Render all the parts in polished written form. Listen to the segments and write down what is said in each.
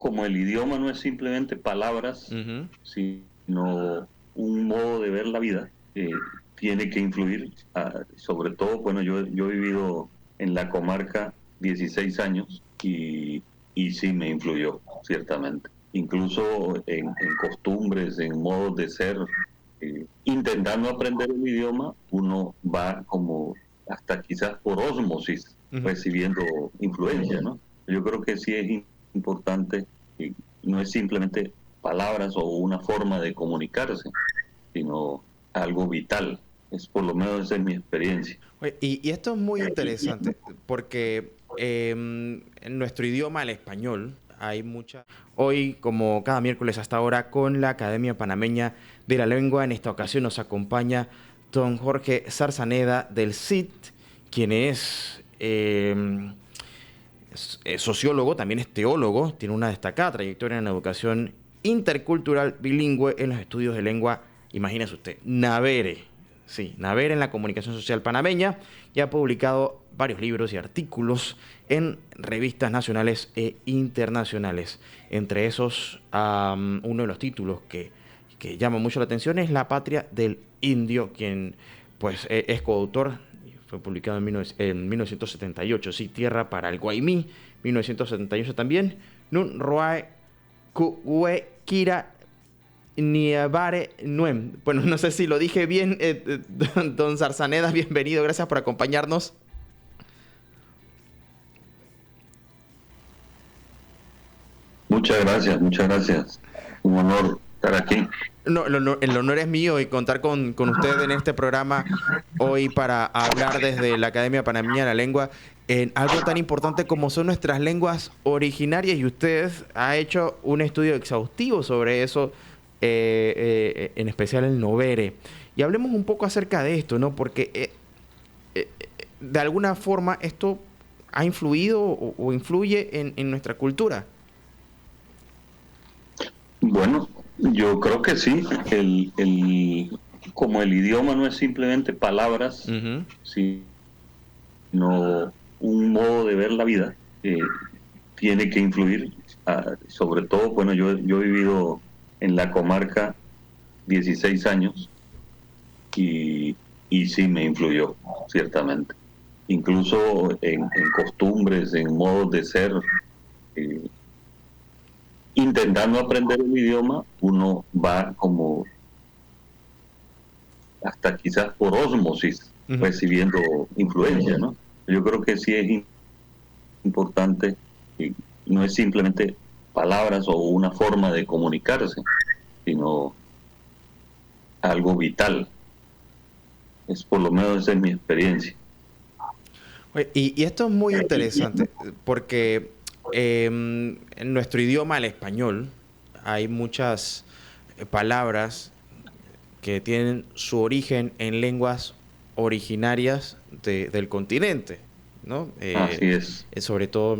como el idioma no es simplemente palabras, Ujú. sino un modo de ver la vida, tiene que influir, sobre todo, bueno, yo he vivido en la comarca 16 años y sí me influyó, ciertamente. Incluso en costumbres, en modos de ser, intentando aprender el idioma, uno va como hasta quizás por ósmosis Ujú. recibiendo influencia, ¿no? Yo creo que sí es importante, y no es simplemente palabras o una forma de comunicarse, sino algo vital. Es por lo menos esa es mi experiencia. Oye, y esto es muy interesante porque en nuestro idioma, el español, hay mucha... Hoy, como cada miércoles hasta ahora, con la Academia Panameña de la Lengua, en esta ocasión nos acompaña don Jorge Zarzaneda del CIT, quien es sociólogo, también es teólogo, tiene una destacada trayectoria en la educación intercultural bilingüe en los estudios de lengua, imagínese usted, Navere. Sí, Navere en la comunicación social panameña y ha publicado varios libros y artículos en revistas nacionales e internacionales. Entre esos, uno de los títulos que llama mucho la atención es La patria del indio, quien pues es coautor, fue publicado en 1978, sí, Tierra para el Guaymí, 1978 también, Nun Roae Kue Kira Nievare Nuem. Bueno, no sé si lo dije bien, don Zarzaneda, bienvenido, gracias por acompañarnos. Muchas gracias, muchas gracias. Un honor estar aquí. No, el honor es mío y contar con usted en este programa hoy para hablar desde la Academia Panameña de la Lengua en algo tan importante como son nuestras lenguas originarias, y usted ha hecho un estudio exhaustivo sobre eso, en especial el Novere. Y hablemos un poco acerca de esto, ¿no? Porque de alguna forma esto ha influido o influye en nuestra cultura. Bueno, yo creo que sí. Como el idioma no es simplemente palabras, Ujú. sino un modo de ver la vida, tiene que influir. Sobre todo, bueno, yo he vivido en la comarca 16 años y, y sí me influyó, ciertamente. Incluso en costumbres, en modos de ser, eh, intentando aprender el idioma, uno va como hasta quizás por ósmosis Ujú. recibiendo influencia, ¿no? Yo creo que sí es importante, y no es simplemente palabras o una forma de comunicarse, sino algo vital. Es por lo menos esa es mi experiencia. Oye, y esto es muy interesante porque en nuestro idioma, el español, hay muchas palabras que tienen su origen en lenguas originarias del continente, ¿no? Así es. Sobre todo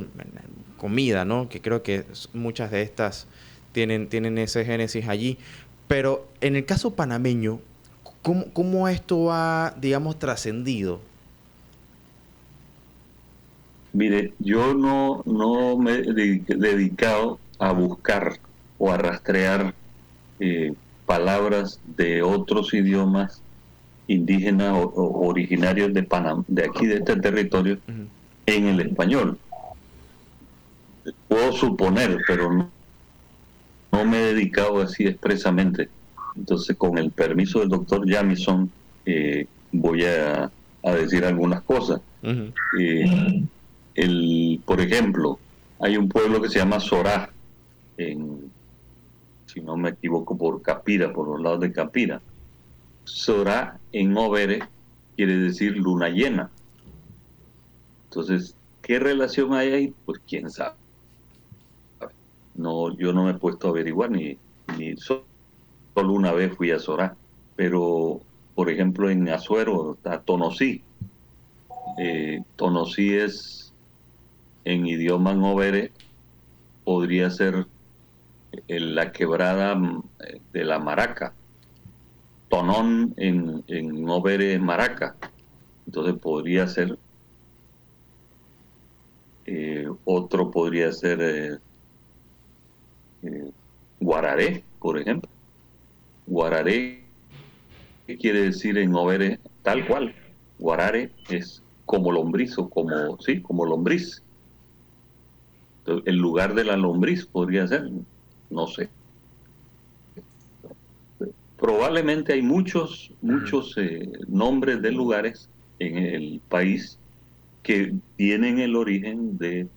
comida, ¿no? Que creo que muchas de estas tienen ese génesis allí. Pero en el caso panameño, ¿cómo esto ha, digamos, trascendido? Mire, yo no me he dedicado a Ajá. buscar o a rastrear, eh, palabras de otros idiomas indígenas o originarios de Panamá, de aquí de este territorio, Ujú. en el español. Puedo suponer, pero no me he dedicado así expresamente. Entonces, con el permiso del doctor Jamison, voy a decir algunas cosas. Ujú. Eh, por ejemplo, hay un pueblo que se llama Sorá, en, si no me equivoco, por Capira, por los lados de Capira. Sorá en Overe quiere decir luna llena. Entonces, ¿qué relación hay ahí? Pues quién sabe. No, yo no me he puesto a averiguar, ni solo una vez fui a Sorá, pero por ejemplo en Azuero, a Tonosí. Tonosí es, en idioma novere, podría ser la quebrada, de la maraca. Tonón en novere es maraca. Entonces podría ser, otro podría ser, Guararé, por ejemplo. Guararé, ¿qué quiere decir en Oberé? Tal cual. Guarare es como lombriz o como, sí, como lombriz. Entonces, el lugar de la lombriz podría ser, no sé. Probablemente hay Ujú. muchos nombres de lugares en el país que tienen el origen de,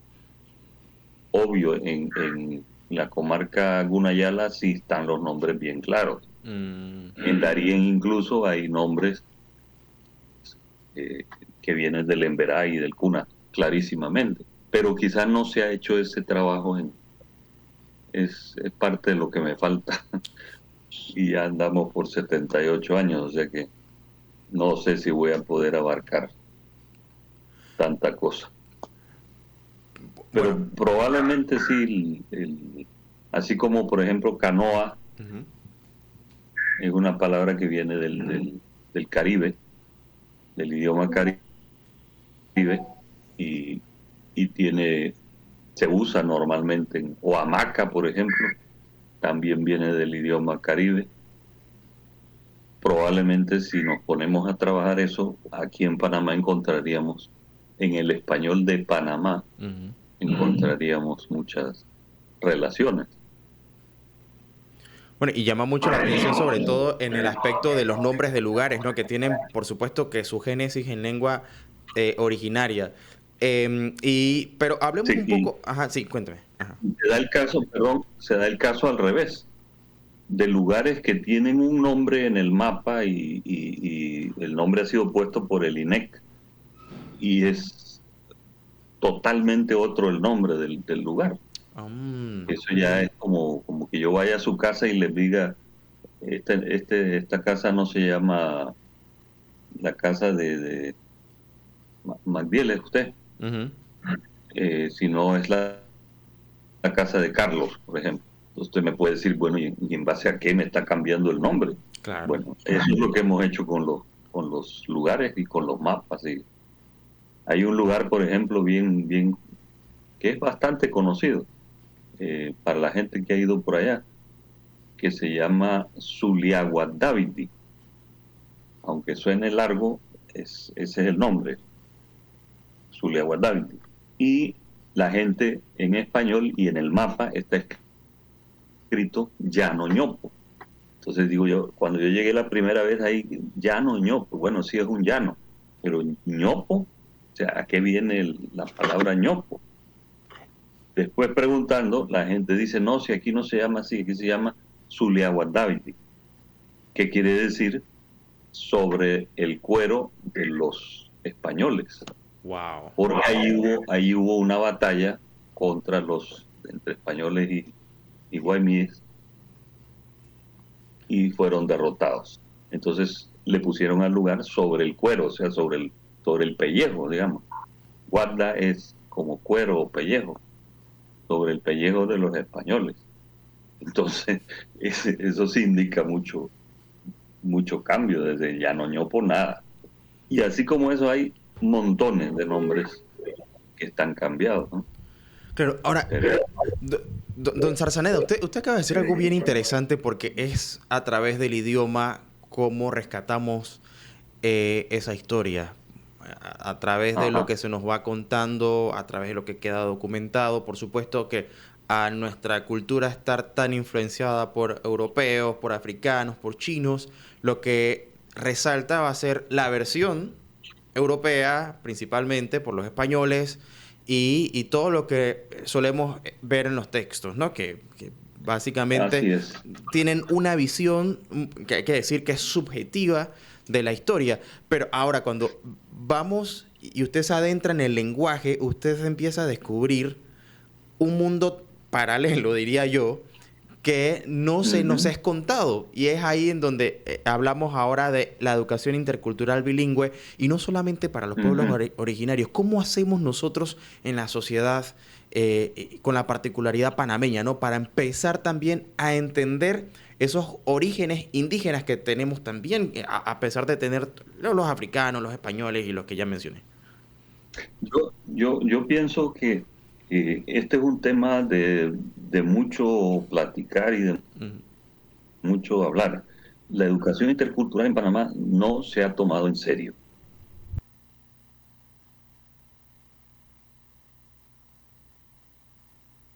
obvio, en la comarca Gunayala sí están los nombres bien claros. Mm, En Darién incluso hay nombres eh, que vienen del Emberá y del Cuna, clarísimamente. Pero quizás no se ha hecho ese trabajo, es parte de lo que me falta. Y ya andamos por 78 años, o sea que no sé si voy a poder abarcar tanta cosa. bueno. Pero probablemente sí, así como por ejemplo canoa Ujú. es una palabra que viene del Caribe, del idioma Caribe, y, y tiene, se usa normalmente o hamaca, por ejemplo, también viene del idioma Caribe. Probablemente si nos ponemos a trabajar eso, aquí en Panamá encontraríamos, en el español de Panamá, Ujú. encontraríamos muchas relaciones. Bueno, y llama mucho la atención, sobre todo en el aspecto de los nombres de lugares, ¿no? Que tienen, por supuesto, que su génesis en lengua originaria. Pero hablemos Sí, un y poco. Ajá, sí, cuéntame. Ajá. se da el caso, perdón, se da el caso al revés, de lugares que tienen un nombre en el mapa y el nombre ha sido puesto por el INEC y es totalmente otro el nombre del lugar. Mm, Eso ya es como que yo vaya a su casa y les diga, esta casa no se llama la casa de Magdiel, es usted, ujú, sino es la casa de Carlos, por ejemplo. Entonces usted me puede decir, bueno, ¿y en base a qué me está cambiando el nombre? claro. Bueno, eso es lo que hemos hecho con los lugares y con los mapas. Y hay un lugar, por ejemplo, que es bastante conocido para la gente que ha ido por allá, que se llama Suliaguadáviti. Aunque suene largo, ese es el nombre, Suliaguadáviti. Y la gente en español y en el mapa está escrito Llano Ñopo. Entonces digo yo, cuando yo llegué la primera vez ahí, llano, ñopo, bueno, sí es un llano, pero ñopo, o sea, ¿a qué viene la palabra ñopo? Después preguntando, la gente dice, no, si aquí no se llama así, aquí se llama Zuliaguadáviti, que quiere decir sobre el cuero de los españoles, Wow. porque ahí hubo una batalla entre españoles y guaymíes, y fueron derrotados. Entonces le pusieron al lugar sobre el cuero, o sea, sobre el pellejo, digamos. Guarda es como cuero o pellejo, sobre el pellejo de los españoles. Entonces, eso sí indica mucho cambio, desde Llanoño por nada. Y así como eso hay montones de nombres que están cambiados, ¿no? Claro, ahora, Pero, don Zarzaneda, usted acaba de decir algo bien interesante porque es a través del idioma cómo rescatamos esa historia. A través de lo ajá, que se nos va contando, a través de lo que queda documentado. Por supuesto que a nuestra cultura estar tan influenciada por europeos, por africanos, por chinos, lo que resalta va a ser la versión europea, principalmente por los españoles, y todo lo que solemos ver en los textos, ¿no? Que básicamente así es. tienen una visión, que hay que decir que es subjetiva de la historia. Pero ahora cuando vamos y usted se adentra en el lenguaje, usted empieza a descubrir un mundo paralelo, diría yo, que no se nos Ujú, es contado. Y es ahí en donde hablamos ahora de la educación intercultural bilingüe y no solamente para los pueblos ujú. originarios. ¿Cómo hacemos nosotros en la sociedad con la particularidad panameña, ¿no? Para empezar también a entender esos orígenes indígenas que tenemos también, a pesar de tener los africanos, los españoles y los que ya mencioné. Yo pienso que Este es un tema de mucho platicar y de Ujú. mucho hablar. La educación intercultural en Panamá no se ha tomado en serio.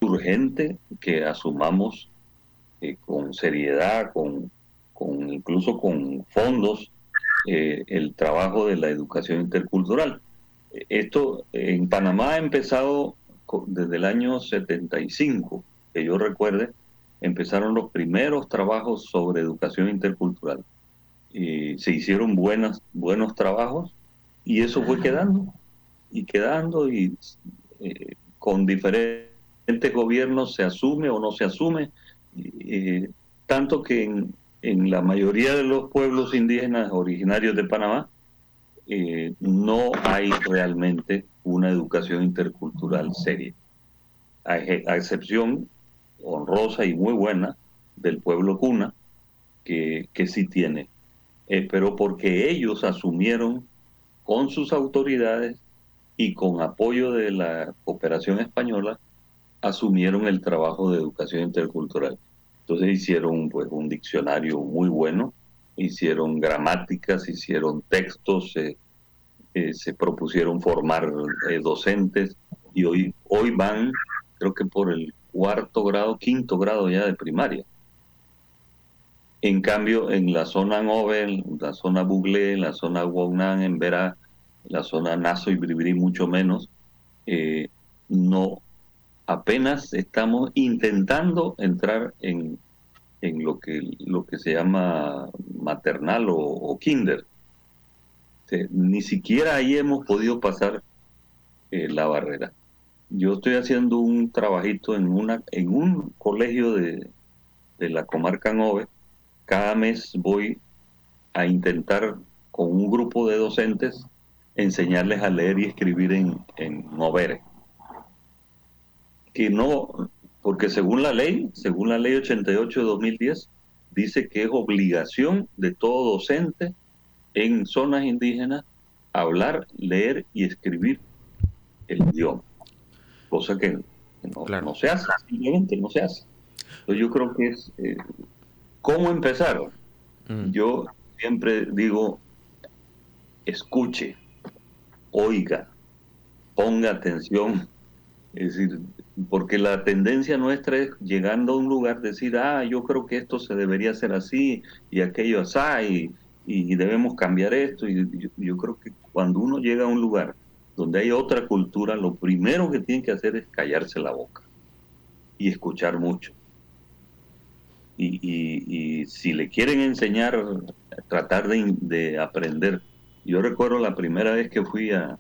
Es urgente que asumamos con seriedad, incluso con fondos, el trabajo de la educación intercultural. Esto en Panamá ha empezado desde el año 75, que yo recuerde, empezaron los primeros trabajos sobre educación intercultural. Se hicieron buenos trabajos y eso fue quedando y con diferentes gobiernos se asume o no se asume, eh, tanto que en la mayoría de los pueblos indígenas originarios de Panamá no hay realmente una educación intercultural seria, a excepción honrosa y muy buena del pueblo Cuna, que sí tiene, pero porque ellos asumieron con sus autoridades y con apoyo de la cooperación española, asumieron el trabajo de educación intercultural. Entonces hicieron pues un diccionario muy bueno, hicieron gramáticas, hicieron textos, se propusieron formar docentes y hoy van, creo que por el cuarto grado, quinto grado ya de primaria. En cambio, en la zona Nove, en la zona Buglé, en la zona Huaunán, en Vera, la zona Naso y Bribri mucho menos, eh, no, apenas estamos intentando entrar en lo que se llama maternal o kinder. Ni siquiera ahí hemos podido pasar la barrera. Yo estoy haciendo un trabajito en un colegio de la comarca Nove. Cada mes voy a intentar con un grupo de docentes enseñarles a leer y escribir en Novere. Que no, porque según la ley 88 de 2010, dice que es obligación de todo docente en zonas indígenas hablar, leer y escribir el idioma, cosa que Claro. no se hace, simplemente no se hace. Entonces yo creo que es, ¿cómo empezar? Mm. Yo siempre digo, escuche, oiga, ponga atención. Es decir, porque la tendencia nuestra es llegando a un lugar decir, yo creo que esto se debería hacer así y aquello así y debemos cambiar esto. Y yo creo que cuando uno llega a un lugar donde hay otra cultura, lo primero que tiene que hacer es callarse la boca y escuchar mucho. Y si le quieren enseñar, tratar de aprender. Yo recuerdo la primera vez que fui a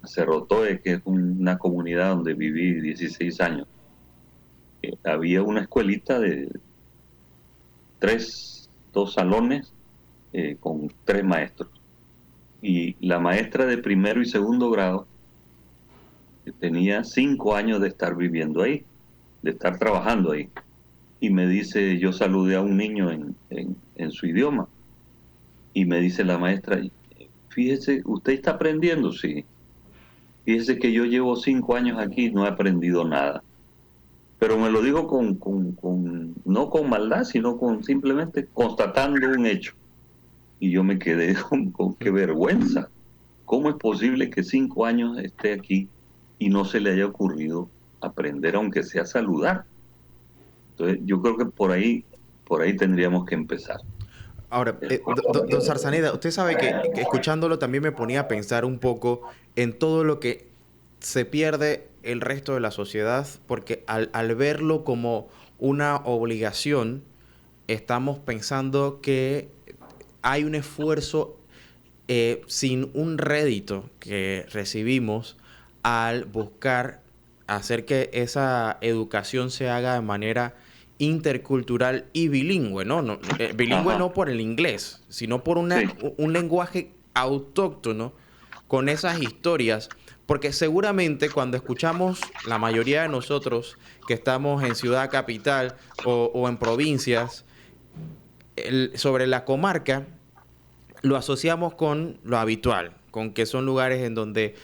Cerro Toe, que es una comunidad donde viví 16 años. Había una escuelita de dos salones con tres maestros. Y la maestra de primero y segundo grado tenía 5 años de estar viviendo ahí, de estar trabajando ahí. Y me dice, yo saludé a un niño en su idioma. Y me dice la maestra, fíjese, ¿usted está aprendiendo? Sí. Fíjese que yo llevo 5 años aquí y no he aprendido nada. Pero me lo dijo no con maldad, sino con simplemente constatando un hecho. Y yo me quedé con qué vergüenza. ¿Cómo es posible que 5 años esté aquí y no se le haya ocurrido aprender, aunque sea a saludar? Entonces, yo creo que por ahí tendríamos que empezar. Ahora, don Zarzaneda, usted sabe que escuchándolo también me ponía a pensar un poco en todo lo que se pierde el resto de la sociedad, porque al verlo como una obligación, estamos pensando que hay un esfuerzo sin un rédito que recibimos al buscar hacer que esa educación se haga de manera intercultural y bilingüe, ¿no? Bilingüe Ajá, no por el inglés, sino por sí, un lenguaje autóctono con esas historias, porque seguramente cuando escuchamos la mayoría de nosotros que estamos en ciudad capital o en provincias, sobre la comarca, lo asociamos con lo habitual, con que son lugares en donde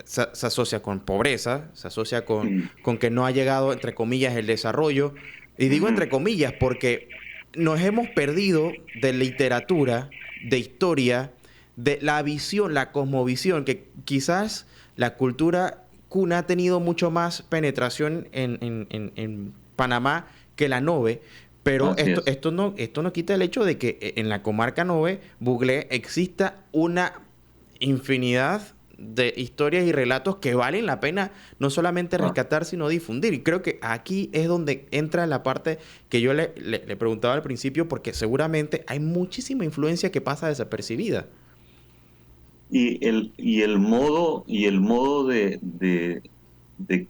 se asocia con pobreza, se asocia Mm. con que no ha llegado, entre comillas, el desarrollo. Y digo Ujú. entre comillas porque nos hemos perdido de literatura, de historia, de la visión, la cosmovisión, que quizás la cultura cuna ha tenido mucho más penetración en Panamá que la Nove, pero Así es. esto no quita el hecho de que en la comarca Nove, Buglé, exista una infinidad de historias y relatos que valen la pena no solamente Ah. rescatar, sino difundir. Y creo que aquí es donde entra la parte que yo le preguntaba al principio, porque seguramente hay muchísima influencia que pasa desapercibida. Y el modo de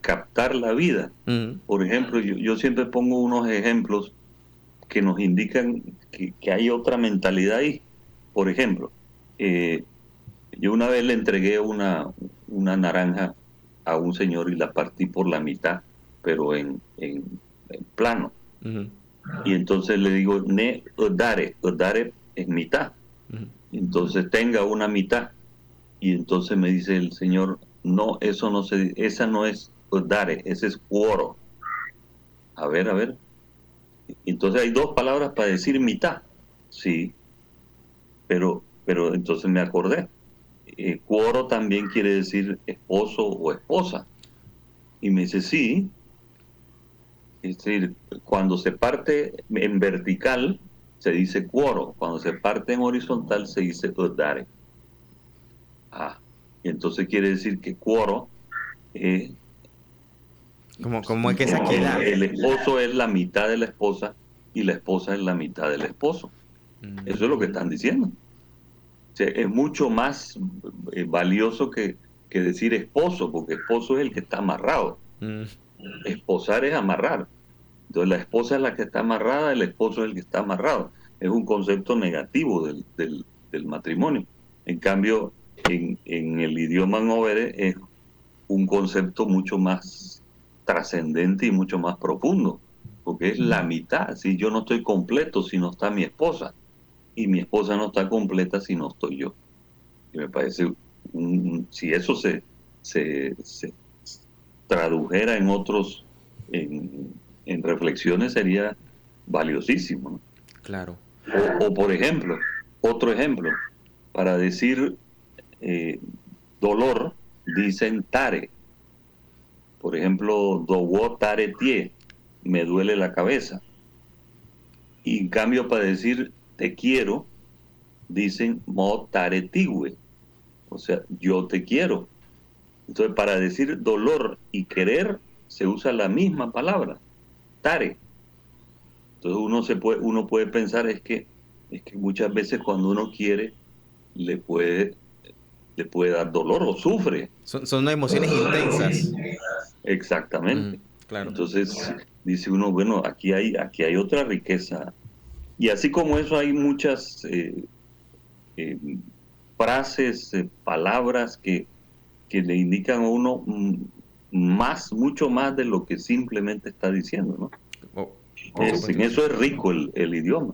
captar la vida. Ujú. Por ejemplo, yo siempre pongo unos ejemplos que nos indican que hay otra mentalidad ahí. Por ejemplo, eh, yo una vez le entregué una naranja a un señor y la partí por la mitad, pero en plano. Ujú. Y entonces le digo, ne dare es mitad. Ujú. Entonces tenga una mitad. Y entonces me dice el señor, no, eso no esa no es dare, ese es cuoro. A ver, a ver. Entonces hay dos palabras para decir mitad. Sí, pero entonces me acordé. Cuoro también quiere decir esposo o esposa. Y me dice, sí, es decir, cuando se parte en vertical se dice cuoro, cuando se parte en horizontal se dice dare. Ah, y entonces quiere decir que cuoro es Como es que esa equidad. el esposo es la mitad de la esposa y la esposa es la mitad del esposo. Eso es lo que Mm. están diciendo. O sea, es mucho más valioso que decir esposo, porque esposo es el que está amarrado. Mm. Esposar es amarrar. Entonces la esposa es la que está amarrada, el esposo es el que está amarrado. Es un concepto negativo del matrimonio. En cambio, en el idioma novere es un concepto mucho más trascendente y mucho más profundo, porque es la mitad. Si yo no estoy completo si no está mi esposa, y mi esposa no está completa si no estoy yo. Y me parece, si eso se tradujera en otros, en reflexiones, sería valiosísimo, ¿no? Claro. O, por ejemplo, otro ejemplo, para decir eh, dolor, dicen tare. Por ejemplo, dowo tare tie, me duele la cabeza. Y en cambio, para decir te quiero, dicen mo tare tiwe, o sea, yo te quiero. Entonces, para decir dolor y querer, se usa la misma palabra, tare. Entonces, uno puede pensar es que muchas veces cuando uno quiere, le puede, le puede dar dolor o sufre. Son emociones intensas. Ujú. Exactamente. Claro. Entonces, dice uno, bueno, aquí hay otra riqueza. Y así como eso hay muchas eh, frases, palabras que le indican a uno mucho más de lo que simplemente está diciendo, ¿no? Oh, por supuesto En que sí. eso es rico el idioma.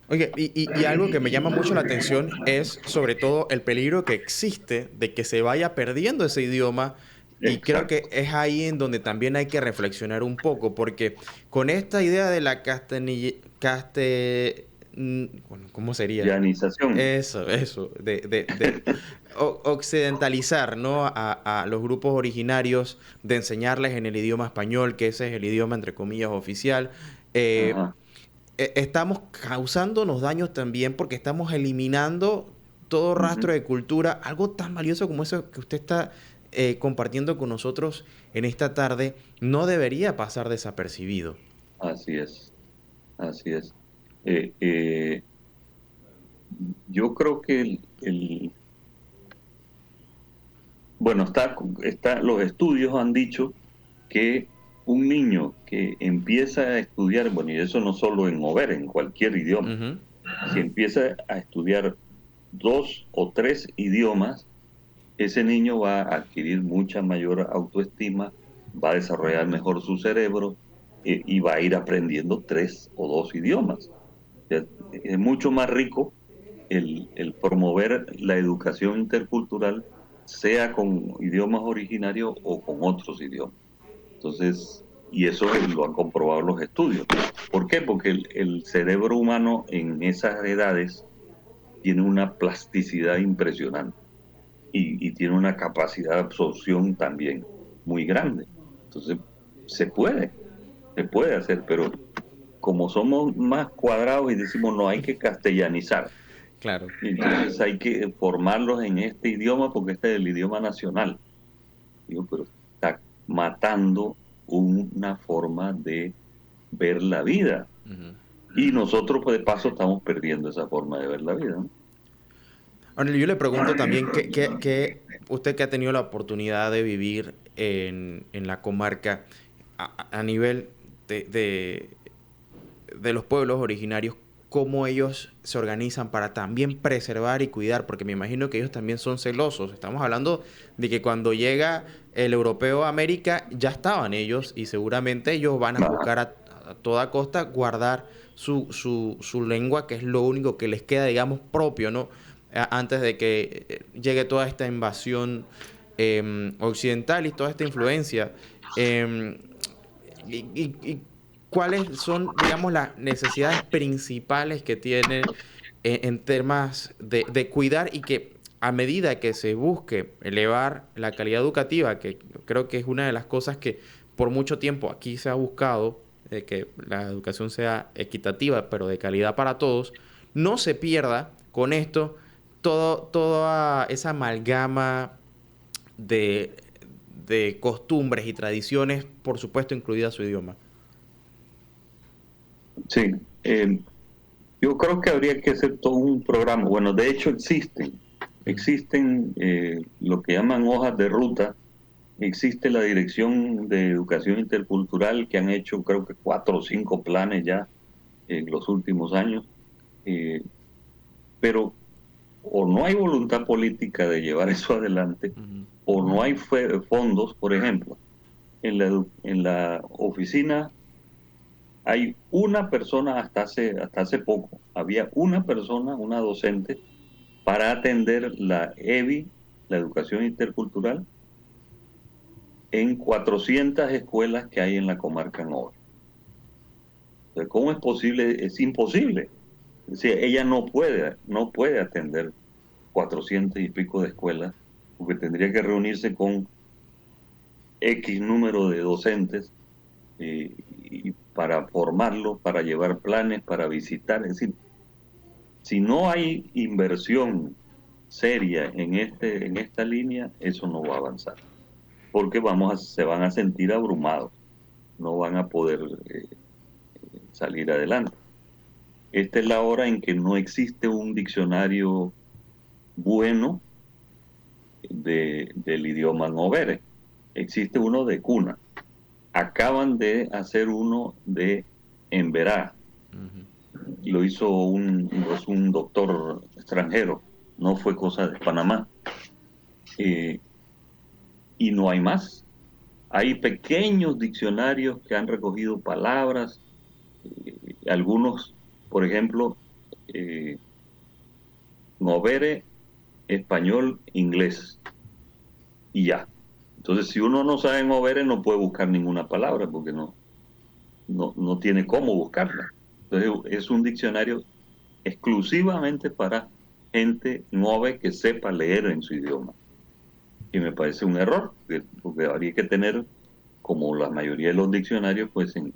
Oye, y algo que me llama mucho la atención es sobre todo el peligro que existe de que se vaya perdiendo ese idioma, y creo que Exacto. es ahí en donde también hay que reflexionar un poco, porque con esta idea de la bueno, ¿cómo sería? Llanización. Eso, de occidentalizar, ¿no? A los grupos originarios, de enseñarles en el idioma español, que ese es el idioma, entre comillas, oficial. eh, Ajá. Estamos causándonos daños también porque estamos eliminando todo Ujú. rastro de cultura, algo tan valioso como eso que usted está compartiendo con nosotros en esta tarde, no debería pasar desapercibido. Así es, así es. Eh, eh, yo creo que bueno, los estudios han dicho que un niño que empieza a estudiar, bueno, y eso no solo en mover, en cualquier idioma, Ujú. si empieza a estudiar 2 o 3 idiomas, ese niño va a adquirir mucha mayor autoestima, va a desarrollar mejor su cerebro y va a ir aprendiendo 3 o 2 idiomas. O sea, es mucho más rico el promover la educación intercultural sea con idiomas originarios o con otros idiomas. Entonces, y eso lo han comprobado los estudios. ¿Por qué? Porque el cerebro humano en esas edades tiene una plasticidad impresionante y tiene una capacidad de absorción también muy grande. Entonces, se puede, se puede hacer, pero como somos más cuadrados y decimos no hay que castellanizar, Claro. entonces hay que formarlos en este idioma porque este es el idioma nacional. Digo, pero está matando una forma de ver la vida. Ujú. Y nosotros, pues, de paso, estamos perdiendo esa forma de ver la vida, ¿no? Ahora, yo le pregunto también que usted que ha tenido la oportunidad de vivir en la comarca a nivel de, de, de los pueblos originarios, cómo ellos se organizan para también preservar y cuidar, porque me imagino que ellos también son celosos. Estamos hablando de que cuando llega el europeo a América, ya estaban ellos y seguramente ellos van a Ajá. buscar a toda costa guardar su lengua, que es lo único que les queda, digamos, propio, ¿no? Antes de que llegue toda esta invasión occidental y toda esta influencia. Eh, y cuáles son, digamos, las necesidades principales que tiene en temas de cuidar y que a medida que se busque elevar la calidad educativa, que creo que es una de las cosas que por mucho tiempo aquí se ha buscado, de que la educación sea equitativa, pero de calidad para todos, no se pierda con esto toda esa amalgama de, de costumbres y tradiciones, por supuesto, incluida su idioma. Sí. Yo creo que habría que hacer todo un programa. Bueno, de hecho Ujú. existen lo que llaman hojas de ruta. Existe la Dirección de Educación Intercultural que han hecho creo que 4 o 5 planes ya en los últimos años, eh, pero o no hay voluntad política de llevar eso adelante, Ujú. o no hay fondos. Por ejemplo, en la oficina hay una persona, hasta hace poco, había una persona, una docente, para atender la EBI, la educación intercultural, en 400 escuelas que hay en la comarca Nova. Entonces, ¿cómo es posible? Es imposible. Es decir, ella no puede atender 400 y pico de escuelas, porque tendría que reunirse con X número de docentes y para formarlos, para llevar planes, para visitar. Es decir, si no hay inversión seria en esta línea, eso no va a avanzar, porque se van a sentir abrumados, no van a poder salir adelante. Esta es la hora en que no existe un diccionario bueno del idioma novere. Existe uno de cuna. Acaban de hacer uno de Emberá. Ujú. Lo hizo un doctor extranjero. No fue cosa de Panamá. Eh, y no hay más. Hay pequeños diccionarios que han recogido palabras, algunos, por ejemplo, eh, novere, español, inglés, y ya. Entonces, si uno no sabe novere, no puede buscar ninguna palabra porque no tiene cómo buscarla. Entonces, es un diccionario exclusivamente para gente nove que sepa leer en su idioma. Y me parece un error, porque habría que tener, como la mayoría de los diccionarios, pues en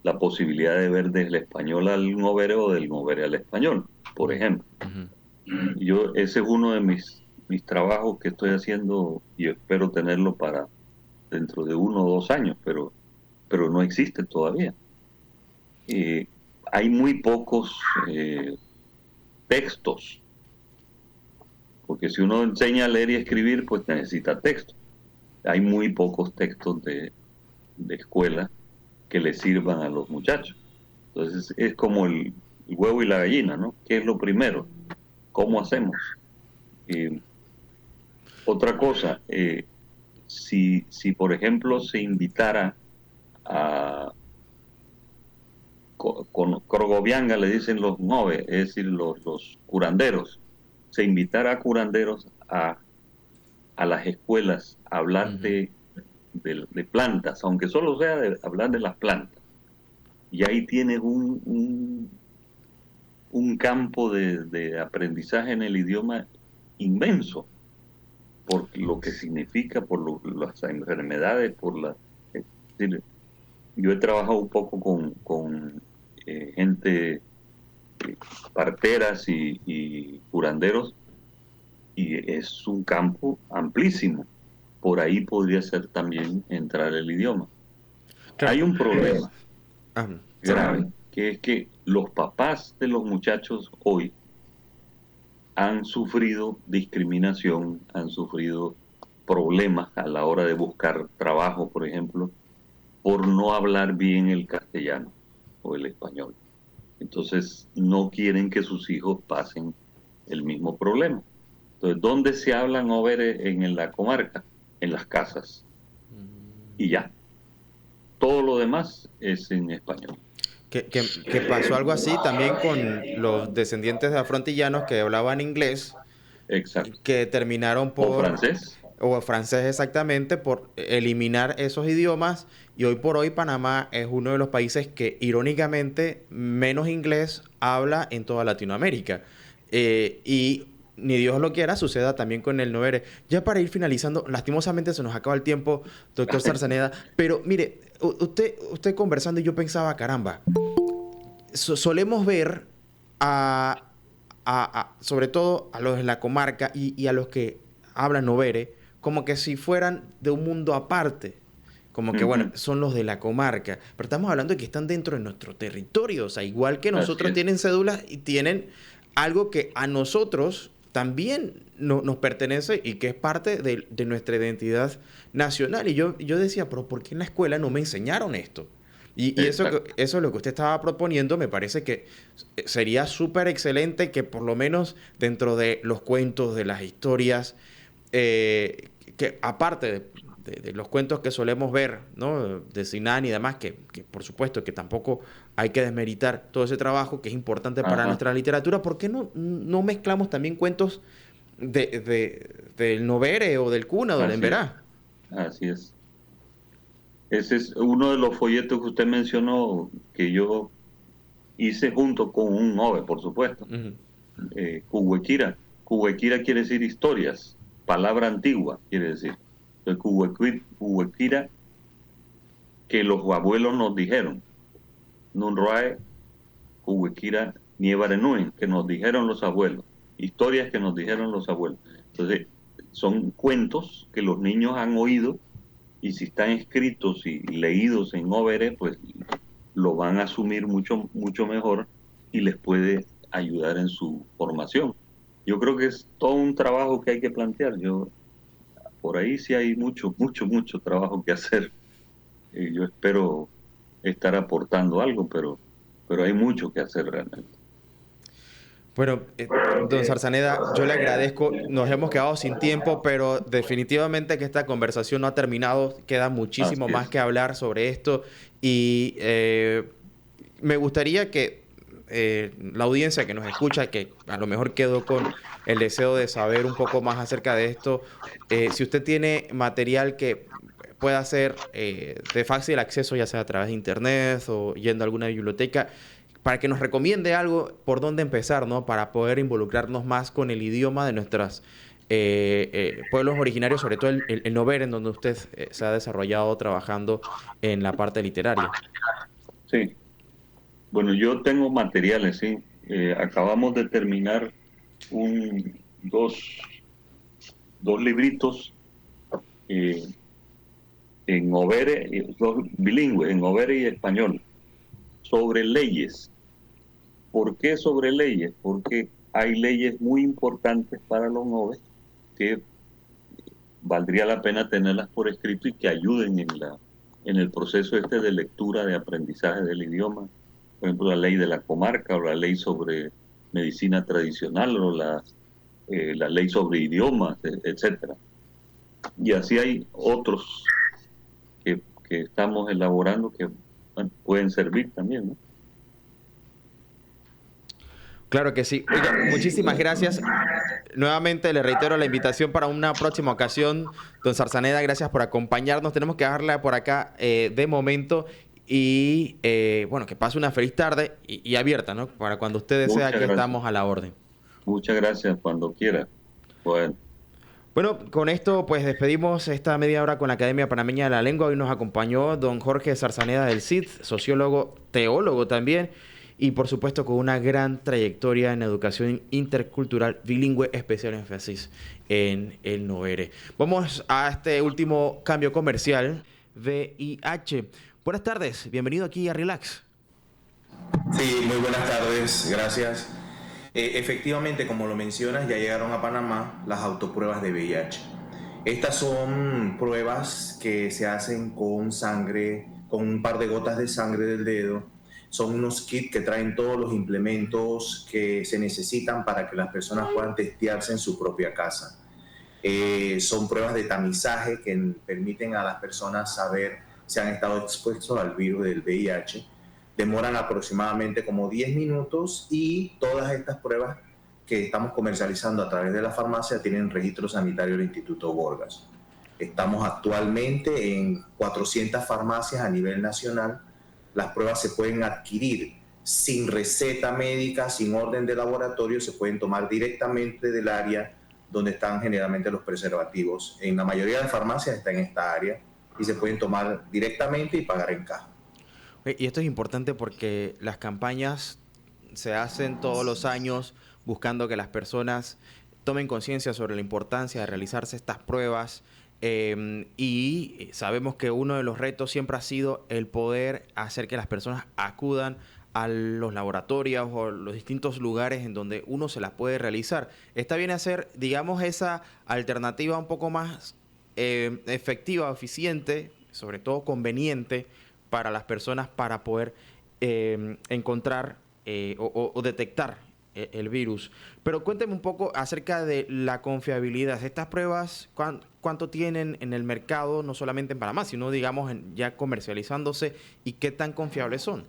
la posibilidad de ver desde el español al novere o del novere al español, por Ujú. ejemplo. Ujú. Ese es uno de mis trabajos que estoy haciendo y espero tenerlo para dentro de 1 o 2 años, pero no existe todavía. Eh, Hay muy pocos textos, porque si uno enseña a leer y escribir, pues necesita texto. Hay muy pocos textos de escuela que le sirvan a los muchachos. Entonces es como el huevo y la gallina, ¿no? ¿Qué es lo primero? ¿Cómo hacemos? Eh, Otra cosa, si por ejemplo se invitara a con Crogovianga, le dicen los nove, es decir, los curanderos, se invitara a curanderos a a las escuelas a hablar de plantas, aunque solo sea de hablar de las plantas. Y ahí tienes un campo de aprendizaje en el idioma inmenso, por lo que significa, por las enfermedades, es decir, yo he trabajado un poco con gente, parteras y curanderos, y es un campo amplísimo. Por ahí podría ser también entrar el idioma. Claro. Hay un problema Sí. grave, que es que los papás de los muchachos hoy han sufrido discriminación, han sufrido problemas a la hora de buscar trabajo, por ejemplo, por no hablar bien el castellano o el español. Entonces, no quieren que sus hijos pasen el mismo problema. Entonces, ¿dónde se hablan over en la comarca? En las casas. Y ya. Todo lo demás es en español. Que pasó algo así también con los descendientes de afrontillanos que hablaban inglés, Exacto. que terminaron O por, francés. o francés exactamente, por eliminar esos idiomas. Y hoy por hoy Panamá es uno de los países que irónicamente menos inglés habla en toda Latinoamérica. Y ni Dios lo quiera, suceda también con el Novere. Ya para ir finalizando, lastimosamente se nos acaba el tiempo, doctor Zarzaneda, pero mire, usted conversando y yo pensaba, caramba, solemos ver sobre todo a los de la comarca y a los que hablan novere, como que si fueran de un mundo aparte. Como que, bueno, son los de la comarca. Pero estamos hablando de que están dentro de nuestro territorio. O sea, igual que Así nosotros es. tienen cédulas y tienen algo que a nosotros también nos pertenece y que es parte de nuestra identidad nacional. Y yo decía, pero ¿por qué en la escuela no me enseñaron esto? Y eso es lo que usted estaba proponiendo, me parece que sería súper excelente que por lo menos dentro de los cuentos, de las historias, que aparte de los cuentos que solemos ver, ¿no? De Sinan y demás, que por supuesto que tampoco hay que desmeritar todo ese trabajo que es importante para Ajá. nuestra literatura, ¿por qué no mezclamos también cuentos del Novere o del Cuna o del Así es. Emberá? Así es. Ese es uno de los folletos que usted mencionó que yo hice junto con un OVE, por supuesto. Ujú. Cuhuequira. Cuhuequira quiere decir historias, palabra antigua quiere decir. Entonces, Cuhuequira, que los abuelos nos dijeron. Nunroae, Cuhuequira, Nievarenuen, que nos dijeron los abuelos. Historias que nos dijeron los abuelos. Entonces, son cuentos que los niños han oído, y si están escritos y leídos en Overe, pues lo van a asumir mucho mejor y les puede ayudar en su formación. Yo creo que es todo un trabajo que hay que plantear. Por ahí sí hay mucho trabajo que hacer. Yo espero estar aportando algo, pero hay mucho que hacer realmente. Bueno, don Zarzaneda, yo le agradezco. Nos hemos quedado sin tiempo, pero definitivamente que esta conversación no ha terminado. Queda muchísimo Así más es. que hablar sobre esto. Y me gustaría que la audiencia que nos escucha, que a lo mejor quedó con el deseo de saber un poco más acerca de esto, si usted tiene material que pueda ser de fácil acceso, ya sea a través de internet o yendo a alguna biblioteca, para que nos recomiende algo por dónde empezar, ¿no? Para poder involucrarnos más con el idioma de nuestros pueblos originarios, sobre todo el Nover, en donde usted se ha desarrollado trabajando en la parte literaria. Sí. Bueno, yo tengo materiales, sí. Acabamos de terminar un, dos, dos libritos eh, en Overe, dos bilingües, en Overe y español, sobre leyes. ¿Por qué sobre leyes? Porque hay leyes muy importantes para los noves que valdría la pena tenerlas por escrito y que ayuden en el proceso este de lectura, de aprendizaje del idioma. Por ejemplo, la ley de la comarca o la ley sobre medicina tradicional o la ley sobre idiomas, etcétera. Y así hay otros que estamos elaborando que, bueno, pueden servir también, ¿no? Claro que sí. Oiga, muchísimas gracias. nuevamente le reitero la invitación para una próxima ocasión. Don Zarzaneda, gracias por acompañarnos. Tenemos que dejarla por acá de momento. Y bueno, que pase una feliz tarde y abierta, ¿no? Para cuando usted desee, Muchas aquí gracias. estamos a la orden. Muchas gracias, cuando quiera. Bueno. Bueno, con esto pues despedimos esta media hora con la Academia Panameña de la Lengua. Hoy nos acompañó don Jorge Zarzaneda del CID, sociólogo, teólogo también, y por supuesto con una gran trayectoria en educación intercultural bilingüe, especial énfasis en el Novere. Vamos a este último cambio comercial, VIH. Buenas tardes, bienvenido aquí a Relax. Sí, muy buenas tardes, gracias. Efectivamente, como lo mencionas, ya llegaron a Panamá las autopruebas de VIH. Estas son pruebas que se hacen con sangre, con un par de gotas de sangre del dedo. Son unos kits que traen todos los implementos que se necesitan para que las personas puedan testearse en su propia casa. Son pruebas de tamizaje que permiten a las personas saber si han estado expuestos al virus del VIH. Demoran aproximadamente como 10 minutos y todas estas pruebas que estamos comercializando a través de la farmacia tienen registro sanitario del Instituto Gorgas. Estamos actualmente en 400 farmacias a nivel nacional. Las pruebas se pueden adquirir sin receta médica, sin orden de laboratorio, se pueden tomar directamente del área donde están generalmente los preservativos. En la mayoría de farmacias está en esta área y se pueden tomar directamente y pagar en caja. Y esto es importante porque las campañas se hacen todos los años buscando que las personas tomen conciencia sobre la importancia de realizarse estas pruebas, y sabemos que uno de los retos siempre ha sido el poder hacer que las personas acudan a los laboratorios o los distintos lugares en donde uno se las puede realizar. Esta viene a ser, digamos, esa alternativa un poco más efectiva, eficiente, sobre todo conveniente para las personas para poder encontrar o detectar el virus. Pero cuénteme un poco acerca de la confiabilidad. Estas pruebas, ¿cuánto tienen en el mercado, no solamente en Panamá, sino digamos ya comercializándose, y qué tan confiables son?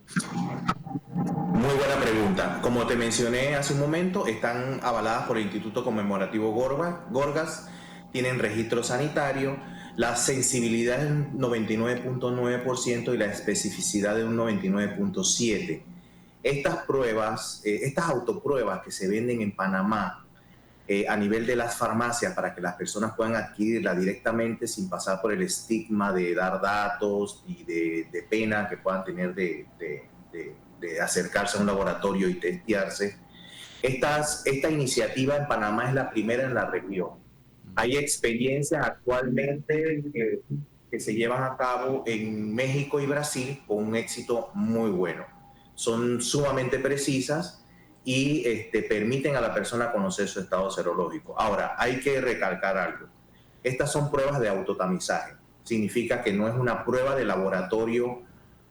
Muy buena pregunta. Como te mencioné hace un momento, están avaladas por el Instituto Conmemorativo Gorgas, tienen registro sanitario, la sensibilidad es un 99.9% y la especificidad de un 99.7%. Estas pruebas, estas autopruebas que se venden en Panamá a nivel de las farmacias para que las personas puedan adquirirla directamente sin pasar por el estigma de dar datos y de pena que puedan tener de acercarse a un laboratorio y testearse. Esta iniciativa en Panamá es la primera en la región. Hay experiencias actualmente que se llevan a cabo en México y Brasil con un éxito muy bueno. Son sumamente precisas y permiten a la persona conocer su estado serológico. Ahora, hay que recalcar algo. Estas son pruebas de autotamizaje. Significa que no es una prueba de laboratorio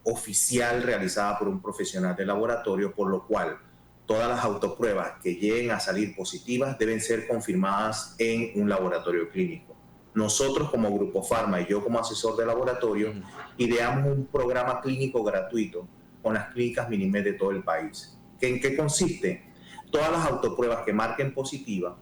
oficial realizada por un profesional de laboratorio, por lo cual todas las autopruebas que lleguen a salir positivas deben ser confirmadas en un laboratorio clínico. Nosotros como Grupo Pharma y yo como asesor de laboratorio ideamos un programa clínico gratuito con las clínicas Minimed de todo el país. ¿En qué consiste? Todas las autopruebas que marquen positiva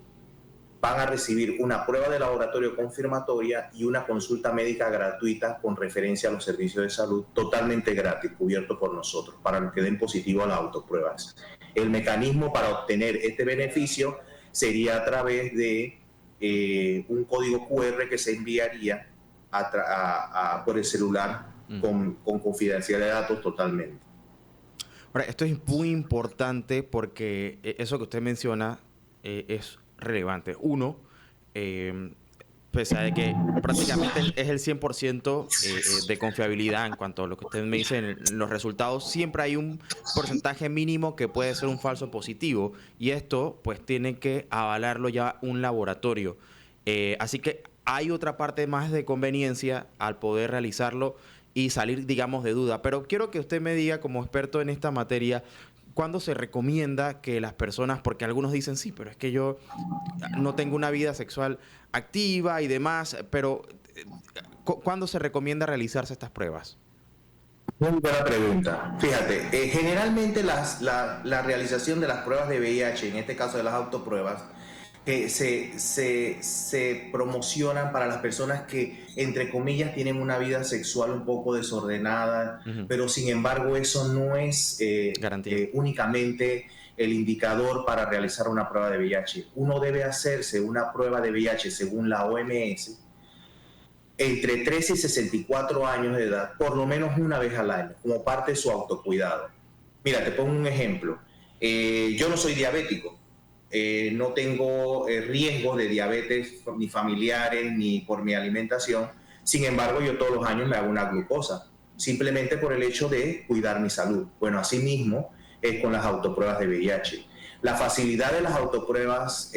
van a recibir una prueba de laboratorio confirmatoria y una consulta médica gratuita con referencia a los servicios de salud, totalmente gratis, cubierto por nosotros, para los que den positivo a las autopruebas. El mecanismo para obtener este beneficio sería a través de un código QR que se enviaría por el celular con confidencialidad de datos totalmente. Ahora, esto es muy importante porque eso que usted menciona es relevante. Uno, pese a que prácticamente es el 100% de confiabilidad en cuanto a lo que usted me dice en los resultados, siempre hay un porcentaje mínimo que puede ser un falso positivo, y esto pues tiene que avalarlo ya un laboratorio. Así que hay otra parte más de conveniencia al poder realizarlo y salir, digamos, de duda. Pero quiero que usted me diga, como experto en esta materia, ¿cuándo se recomienda que las personas, porque algunos dicen, sí, pero es que yo no tengo una vida sexual activa y demás, pero ¿cuándo se recomienda realizarse estas pruebas? Muy buena pregunta. Fíjate, generalmente la realización de las pruebas de VIH, en este caso de las autopruebas, que se promocionan para las personas que, entre comillas, tienen una vida sexual un poco desordenada, pero sin embargo eso no es Garantía. únicamente el indicador para realizar una prueba de VIH. Uno debe hacerse una prueba de VIH según la OMS entre 13 y 64 años de edad, por lo menos una vez al año, como parte de su autocuidado. Mira, te pongo un ejemplo. Yo no soy diabético, no tengo riesgos de diabetes ni familiares ni por mi alimentación. Sin embargo, yo todos los años me hago una glucosa, simplemente por el hecho de cuidar mi salud. Bueno, asimismo es con las autopruebas de VIH. La facilidad de las autopruebas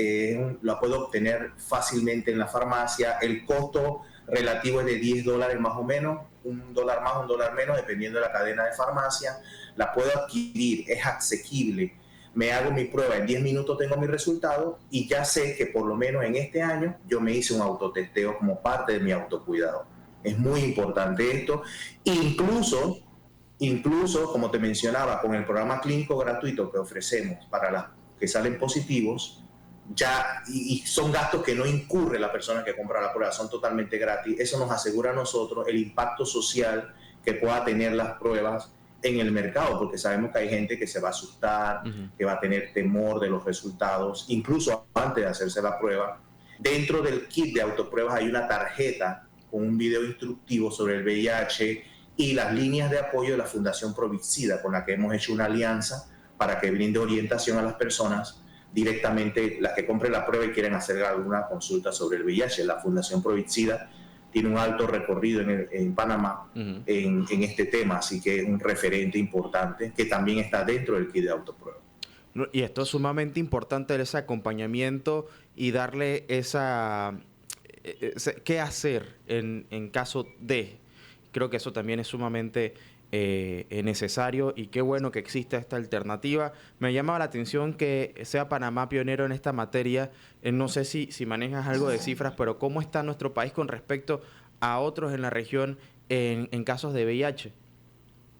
la puedo obtener fácilmente en la farmacia. El costo relativo es de $10 más o menos, $1 más, $1 menos, dependiendo de la cadena de farmacia. La puedo adquirir, es asequible. Me hago mi prueba, en 10 minutos tengo mi resultado y ya sé que por lo menos en este año yo me hice un autotesteo como parte de mi autocuidado. Es muy importante esto. Incluso, como te mencionaba, con el programa clínico gratuito que ofrecemos para las que salen positivos, y son gastos que no incurre la persona que compra la prueba, son totalmente gratis. Eso nos asegura a nosotros el impacto social que pueda tener las pruebas en el mercado, porque sabemos que hay gente que se va a asustar, que va a tener temor de los resultados, incluso antes de hacerse la prueba. Dentro del kit de autopruebas hay una tarjeta con un video instructivo sobre el VIH y las líneas de apoyo de la Fundación Provicida, con la que hemos hecho una alianza para que brinde orientación a las personas directamente, las que compren la prueba y quieren hacer alguna consulta sobre el VIH. La Fundación Provicida tiene un alto recorrido en Panamá en este tema, así que es un referente importante que también está dentro del kit de autoprueba. Y esto es sumamente importante, ese acompañamiento y darle qué hacer en caso de. Creo que eso también es sumamente necesario y qué bueno que exista esta alternativa. Me llama la atención que sea Panamá pionero en esta materia. No sé si manejas algo de cifras, pero ¿cómo está nuestro país con respecto a otros en la región en casos de VIH?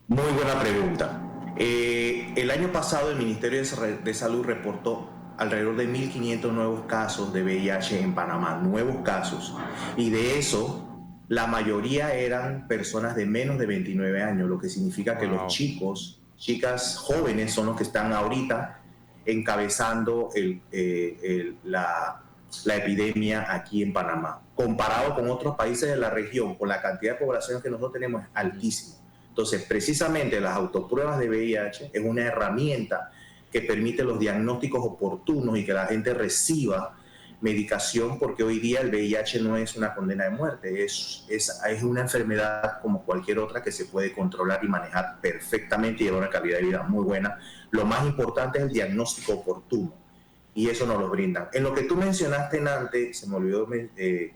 Muy buena pregunta. El año pasado el Ministerio de Salud reportó alrededor de 1.500 nuevos casos de VIH en Panamá, nuevos casos. Y de eso, la mayoría eran personas de menos de 29 años, lo que significa que los chicas jóvenes son los que están ahorita encabezando la epidemia aquí en Panamá. Comparado con otros países de la región, con la cantidad de población que nosotros tenemos es altísima. Entonces, precisamente las autopruebas de VIH es una herramienta que permite los diagnósticos oportunos y que la gente reciba medicación, porque hoy día el VIH no es una condena de muerte, es una enfermedad como cualquier otra que se puede controlar y manejar perfectamente y llevar una calidad de vida muy buena. Lo más importante es el diagnóstico oportuno y eso nos lo brindan. En lo que tú mencionaste antes, se me olvidó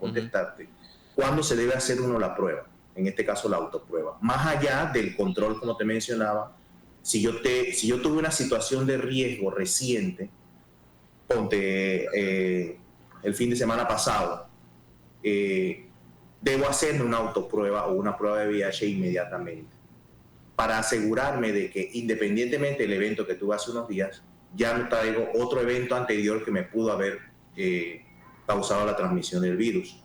contestarte, ¿cuándo se debe hacer uno la prueba? En este caso la autoprueba. Más allá del control, como te mencionaba, si yo tuve una situación de riesgo reciente, ponte el fin de semana pasado, debo hacerme una autoprueba o una prueba de VIH inmediatamente para asegurarme de que independientemente del evento que tuve hace unos días, ya no traigo otro evento anterior que me pudo haber causado la transmisión del virus.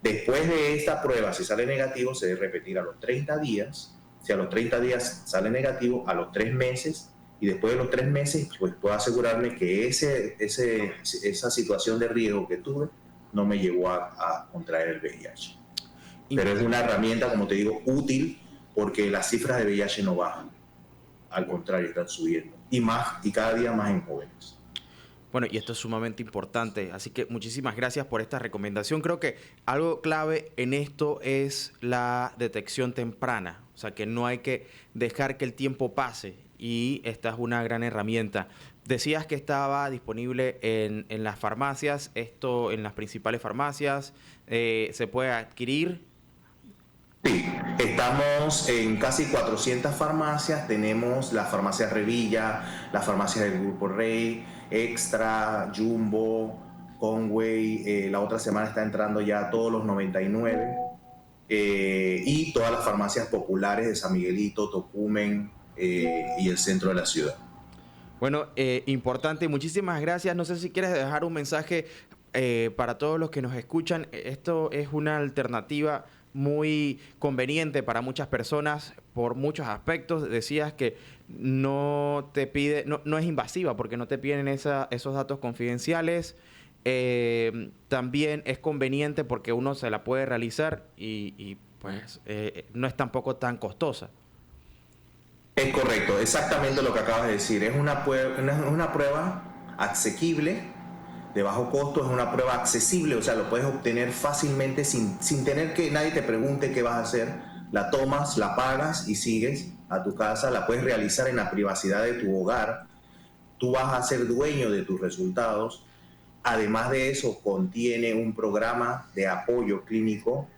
Después de esta prueba, si sale negativo, se debe repetir a los 30 días. Si a los 30 días sale negativo, a los 3 meses, y después de los 3 meses, pues puedo asegurarme que esa situación de riesgo que tuve no me llevó a contraer el VIH. Pero es una herramienta, como te digo, útil, porque las cifras de VIH no bajan. Al contrario, están subiendo. Y cada día más en jóvenes. Bueno, y esto es sumamente importante, así que muchísimas gracias por esta recomendación. Creo que algo clave en esto es la detección temprana, o sea, que no hay que dejar que el tiempo pase y esta es una gran herramienta. Decías que estaba disponible en las farmacias, esto en las principales farmacias, ¿se puede adquirir? Sí, estamos en casi 400 farmacias, tenemos las farmacias Revilla, las farmacias del Grupo Rey, Extra, Jumbo, Conway, la otra semana está entrando ya todos los 99, y todas las farmacias populares de San Miguelito, Tocumen y el centro de la ciudad. Bueno, importante, muchísimas gracias. No sé si quieres dejar un mensaje para todos los que nos escuchan. Esto es una alternativa muy conveniente para muchas personas por muchos aspectos. Decías que no te pide, no es invasiva porque no te piden esos datos confidenciales. También es conveniente porque uno se la puede realizar y pues no es tampoco tan costosa. Es correcto, exactamente lo que acabas de decir. Es una prueba asequible, de bajo costo, es una prueba accesible, o sea, lo puedes obtener fácilmente sin tener que nadie te pregunte qué vas a hacer. La tomas, la pagas y sigues a tu casa, la puedes realizar en la privacidad de tu hogar. Tú vas a ser dueño de tus resultados. Además de eso, contiene un programa de apoyo clínico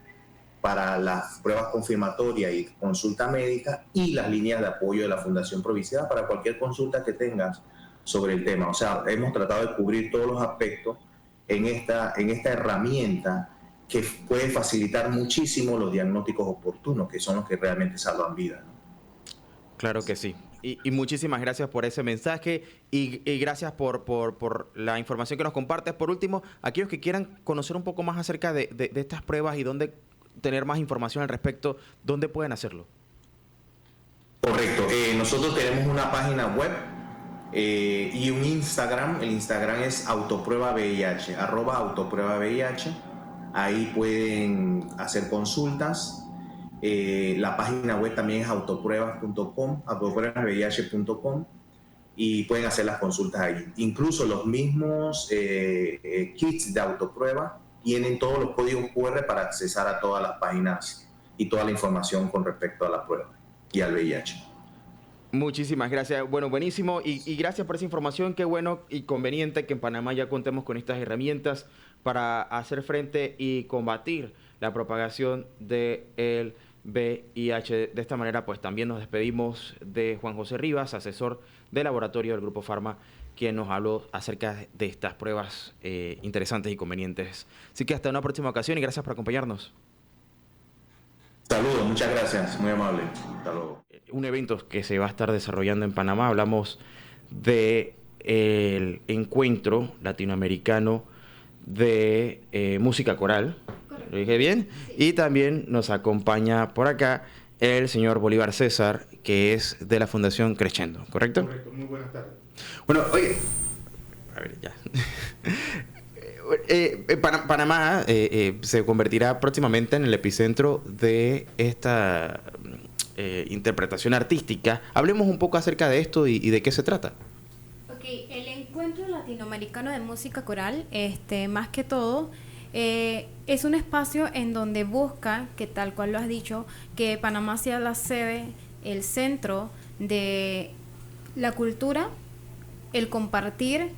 para las pruebas confirmatorias y consulta médica y las líneas de apoyo de la Fundación Provicidad para cualquier consulta que tengas sobre el tema. O sea, hemos tratado de cubrir todos los aspectos en esta herramienta que puede facilitar muchísimo los diagnósticos oportunos, que son los que realmente salvan vidas, ¿no? Claro que sí. Y muchísimas gracias por ese mensaje y gracias por la información que nos compartes. Por último, aquellos que quieran conocer un poco más acerca de estas pruebas y dónde tener más información al respecto, ¿dónde pueden hacerlo? Correcto. Nosotros tenemos una página web y un Instagram. El Instagram es autopruebavih, @autopruebavih. Ahí pueden hacer consultas. La página web también es autopruebas.com, autopruebasvih.com, y pueden hacer las consultas ahí. Incluso los mismos kits de autoprueba tienen todos los códigos QR para accesar a todas las páginas y toda la información con respecto a la prueba y al VIH. Muchísimas gracias. Bueno, buenísimo. Y gracias por esa información. Qué bueno y conveniente que en Panamá ya contemos con estas herramientas para hacer frente y combatir la propagación del VIH. De esta manera, pues también nos despedimos de Juan José Rivas, asesor de laboratorio del Grupo Pharma, quien nos habló acerca de estas pruebas interesantes y convenientes. Así que hasta una próxima ocasión y gracias por acompañarnos. Saludos, muchas gracias, muy amable. Hasta luego. Un evento que se va a estar desarrollando en Panamá. Hablamos del encuentro latinoamericano de música coral. ¿Lo dije bien? Sí. Y también nos acompaña por acá el señor Bolívar César, que es de la Fundación Crescendo, ¿correcto? Correcto, muy buenas tardes. Bueno, oye, a ver, ya. Panamá se convertirá próximamente en el epicentro de esta interpretación artística. Hablemos un poco acerca de esto y de qué se trata. Ok, el Encuentro Latinoamericano de Música Coral, más que todo, es un espacio en donde busca, que tal cual lo has dicho, que Panamá sea la sede, el centro de la cultura, el compartir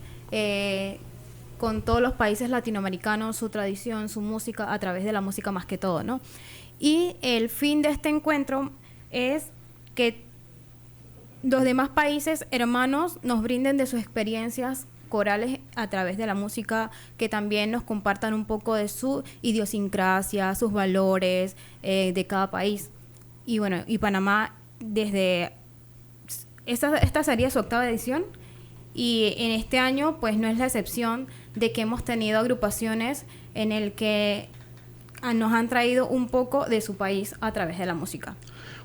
con todos los países latinoamericanos su tradición, su música, a través de la música más que todo, ¿no? Y el fin de este encuentro es que los demás países hermanos nos brinden de sus experiencias corales a través de la música, que también nos compartan un poco de su idiosincrasia, sus valores de cada país. Y bueno, y Panamá desde esta sería su 8ª edición, y en este año pues no es la excepción de que hemos tenido agrupaciones en el que nos han traído un poco de su país a través de la música.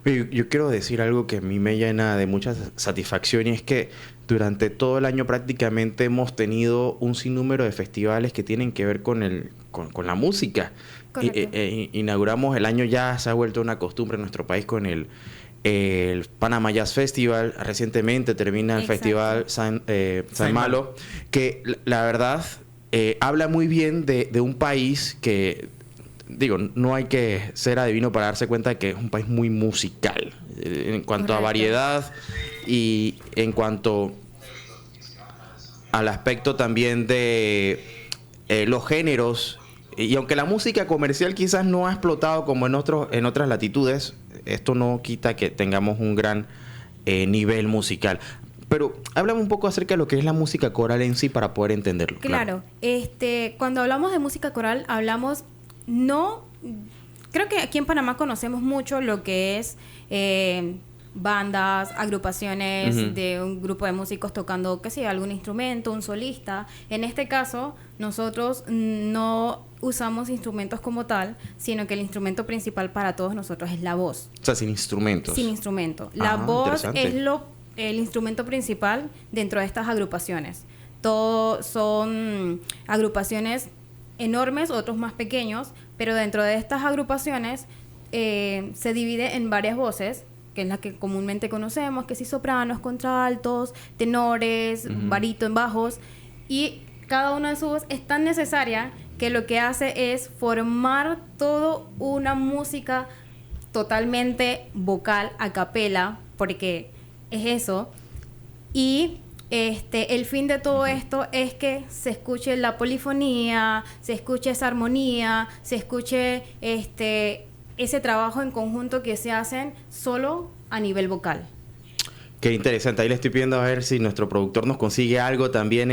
Oye, yo quiero decir algo que a mí me llena de mucha satisfacción, y es que durante todo el año prácticamente hemos tenido un sinnúmero de festivales que tienen que ver con la música. Inauguramos el año, ya se ha vuelto una costumbre en nuestro país con el Panama Jazz Festival. Recientemente termina el Festival San Malo, que la verdad habla muy bien de un país que, digo, no hay que ser adivino para darse cuenta de que es un país muy musical en cuanto a variedad y en cuanto al aspecto también de los géneros. Y aunque la música comercial quizás no ha explotado como en otras latitudes, esto no quita que tengamos un gran nivel musical. Pero háblame un poco acerca de lo que es la música coral en sí para poder entenderlo. Claro. Cuando hablamos de música coral, hablamos creo que aquí en Panamá conocemos mucho lo que es bandas, agrupaciones Ujú. de un grupo de músicos tocando, qué sé yo, algún instrumento, un solista. En este caso, nosotros no usamos instrumentos como tal, sino que el instrumento principal para todos nosotros es la voz. O sea, sin instrumentos. Sin instrumento. La Ah, voz interesante. es el instrumento principal dentro de estas agrupaciones. Todos son agrupaciones enormes, otros más pequeños, pero dentro de estas agrupaciones se divide en varias voces, que es la que comúnmente conocemos, que sí, sopranos, contraltos, tenores, Ujú. barítonos, bajos, y cada una de sus voces es tan necesaria que lo que hace es formar toda una música totalmente vocal, a capela, porque es eso. Y el fin de todo esto es que se escuche la polifonía, se escuche esa armonía, se escuche ese trabajo en conjunto que se hacen solo a nivel vocal. Qué interesante. Ahí le estoy pidiendo a ver si nuestro productor nos consigue algo también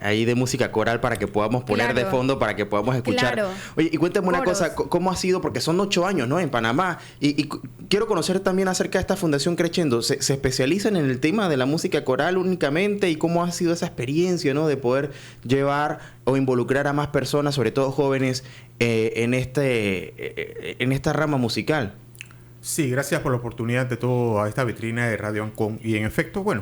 ahí de música coral para que podamos poner de Claro. fondo, para que podamos escuchar. Claro. Oye, y cuéntame una Coros. cosa, ¿cómo ha sido? Porque son 8 años, ¿no? En Panamá. Y quiero conocer también acerca de esta Fundación Crescendo. ¿Se especializan en el tema de la música coral únicamente? ¿Y cómo ha sido esa experiencia, ¿no? De poder llevar o involucrar a más personas, sobre todo jóvenes, en esta rama musical. Sí, gracias por la oportunidad de toda esta vitrina de Radio Ancon. Y en efecto, bueno,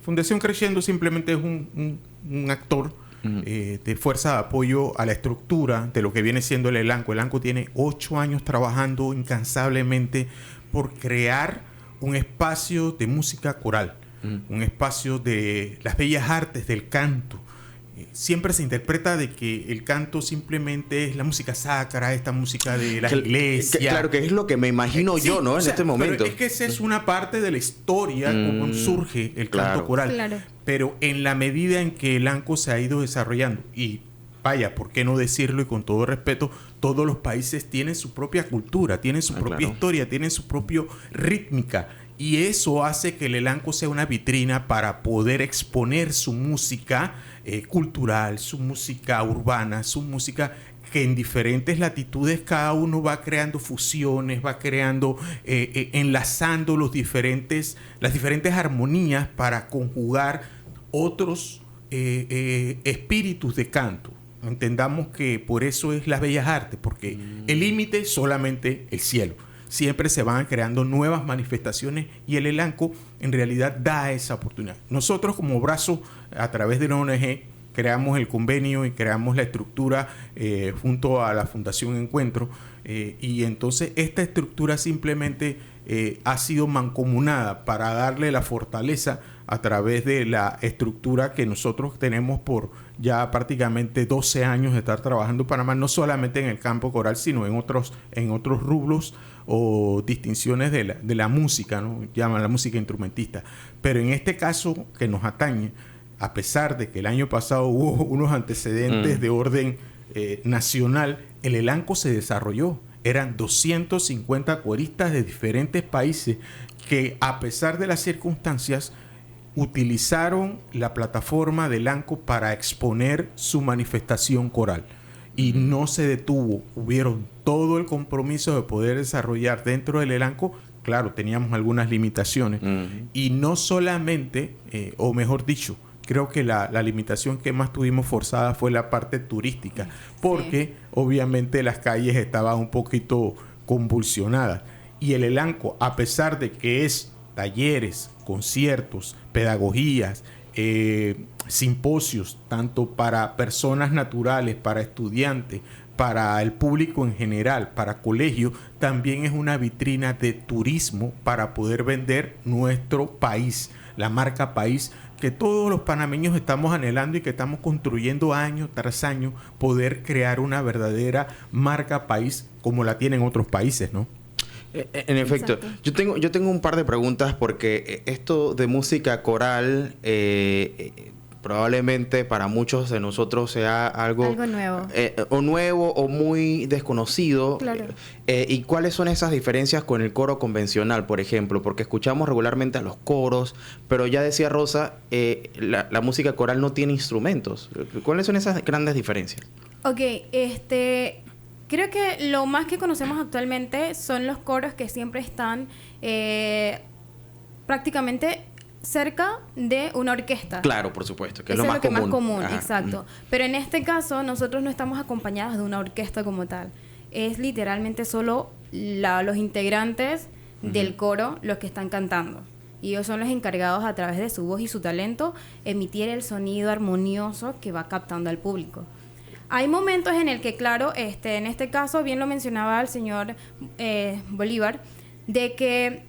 Fundación Crescendo simplemente es un actor de fuerza de apoyo a la estructura de lo que viene siendo el ELANCO. El ELANCO tiene 8 años trabajando incansablemente por crear un espacio de música coral, un espacio de las bellas artes del canto. Siempre se interpreta de que el canto simplemente es la música sacra, esta música de la iglesia. Claro, que es lo que me imagino Sí, yo, ¿no? o En sea, este momento. Pero es que esa es una parte de la historia, cómo surge el claro. canto coral. Claro. Pero en la medida en que el ANCO se ha ido desarrollando, y vaya, ¿por qué no decirlo? Y con todo respeto, todos los países tienen su propia cultura, tienen su propia claro. historia, tienen su propia rítmica. Y eso hace que el ELANCO sea una vitrina para poder exponer su música cultural, su música urbana, su música que en diferentes latitudes cada uno va creando fusiones, va creando, enlazando las diferentes armonías para conjugar otros espíritus de canto. Entendamos que por eso es las bellas artes, porque el límite solamente el cielo. Siempre se van creando nuevas manifestaciones y el ELANCO en realidad da esa oportunidad. Nosotros como brazo, a través de la ONG, creamos el convenio y creamos la estructura junto a la Fundación Encuentro y entonces esta estructura simplemente ha sido mancomunada para darle la fortaleza a través de la estructura que nosotros tenemos por ya prácticamente 12 años de estar trabajando en Panamá, no solamente en el campo coral, sino en otros rubros o distinciones de la música, ¿no? Llaman la música instrumentista. Pero en este caso que nos atañe, a pesar de que el año pasado hubo unos antecedentes de orden nacional, el ELANCO se desarrolló. Eran 250 coristas de diferentes países que, a pesar de las circunstancias, utilizaron la plataforma del ELANCO para exponer su manifestación coral. Y no se detuvo. Hubieron todo el compromiso de poder desarrollar dentro del ELANCO. Claro, teníamos algunas limitaciones. Y no solamente, o mejor dicho, creo que la limitación que más tuvimos forzada fue la parte turística, porque obviamente las calles estaban un poquito convulsionadas. Y el ELANCO, a pesar de que es talleres, conciertos, pedagogías, simposios, tanto para personas naturales, para estudiantes, para el público en general, para colegios, también es una vitrina de turismo para poder vender nuestro país, la marca país, que todos los panameños estamos anhelando y que estamos construyendo año tras año, poder crear una verdadera marca país como la tienen otros países, ¿no? En efecto, yo tengo un par de preguntas porque esto de música coral probablemente para muchos de nosotros sea algo nuevo. O nuevo o muy desconocido. Claro. ¿Y cuáles son esas diferencias con el coro convencional, por ejemplo? Porque escuchamos regularmente a los coros, pero ya decía Rosa, la música coral no tiene instrumentos. ¿Cuáles son esas grandes diferencias? Ok, Creo que lo más que conocemos actualmente son los coros que siempre están prácticamente cerca de una orquesta. Claro, por supuesto, que es Eso lo más común. más común, Ajá. exacto. Pero en este caso, nosotros no estamos acompañados de una orquesta como tal. Es literalmente solo los integrantes del coro los que están cantando. Y ellos son los encargados, a través de su voz y su talento, emitir el sonido armonioso que va captando al público. Hay momentos en el que, claro, en este caso, bien lo mencionaba el señor Bolívar, de que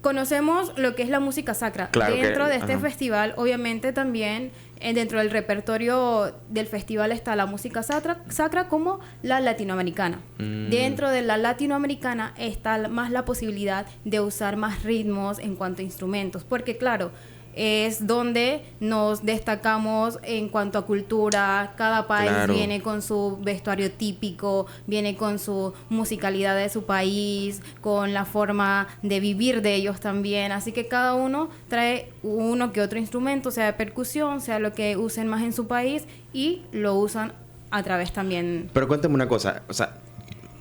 conocemos lo que es la música sacra. Claro dentro de este ajá. festival, obviamente también dentro del repertorio del festival está la música sacra como la latinoamericana. Dentro de la latinoamericana está más la posibilidad de usar más ritmos en cuanto a instrumentos, porque claro, es donde nos destacamos en cuanto a cultura. Cada país Claro. viene con su vestuario típico, viene con su musicalidad de su país, con la forma de vivir de ellos también. Así que cada uno trae uno que otro instrumento, sea de percusión, sea lo que usen más en su país, y lo usan a través también. Pero cuéntame una cosa, o sea,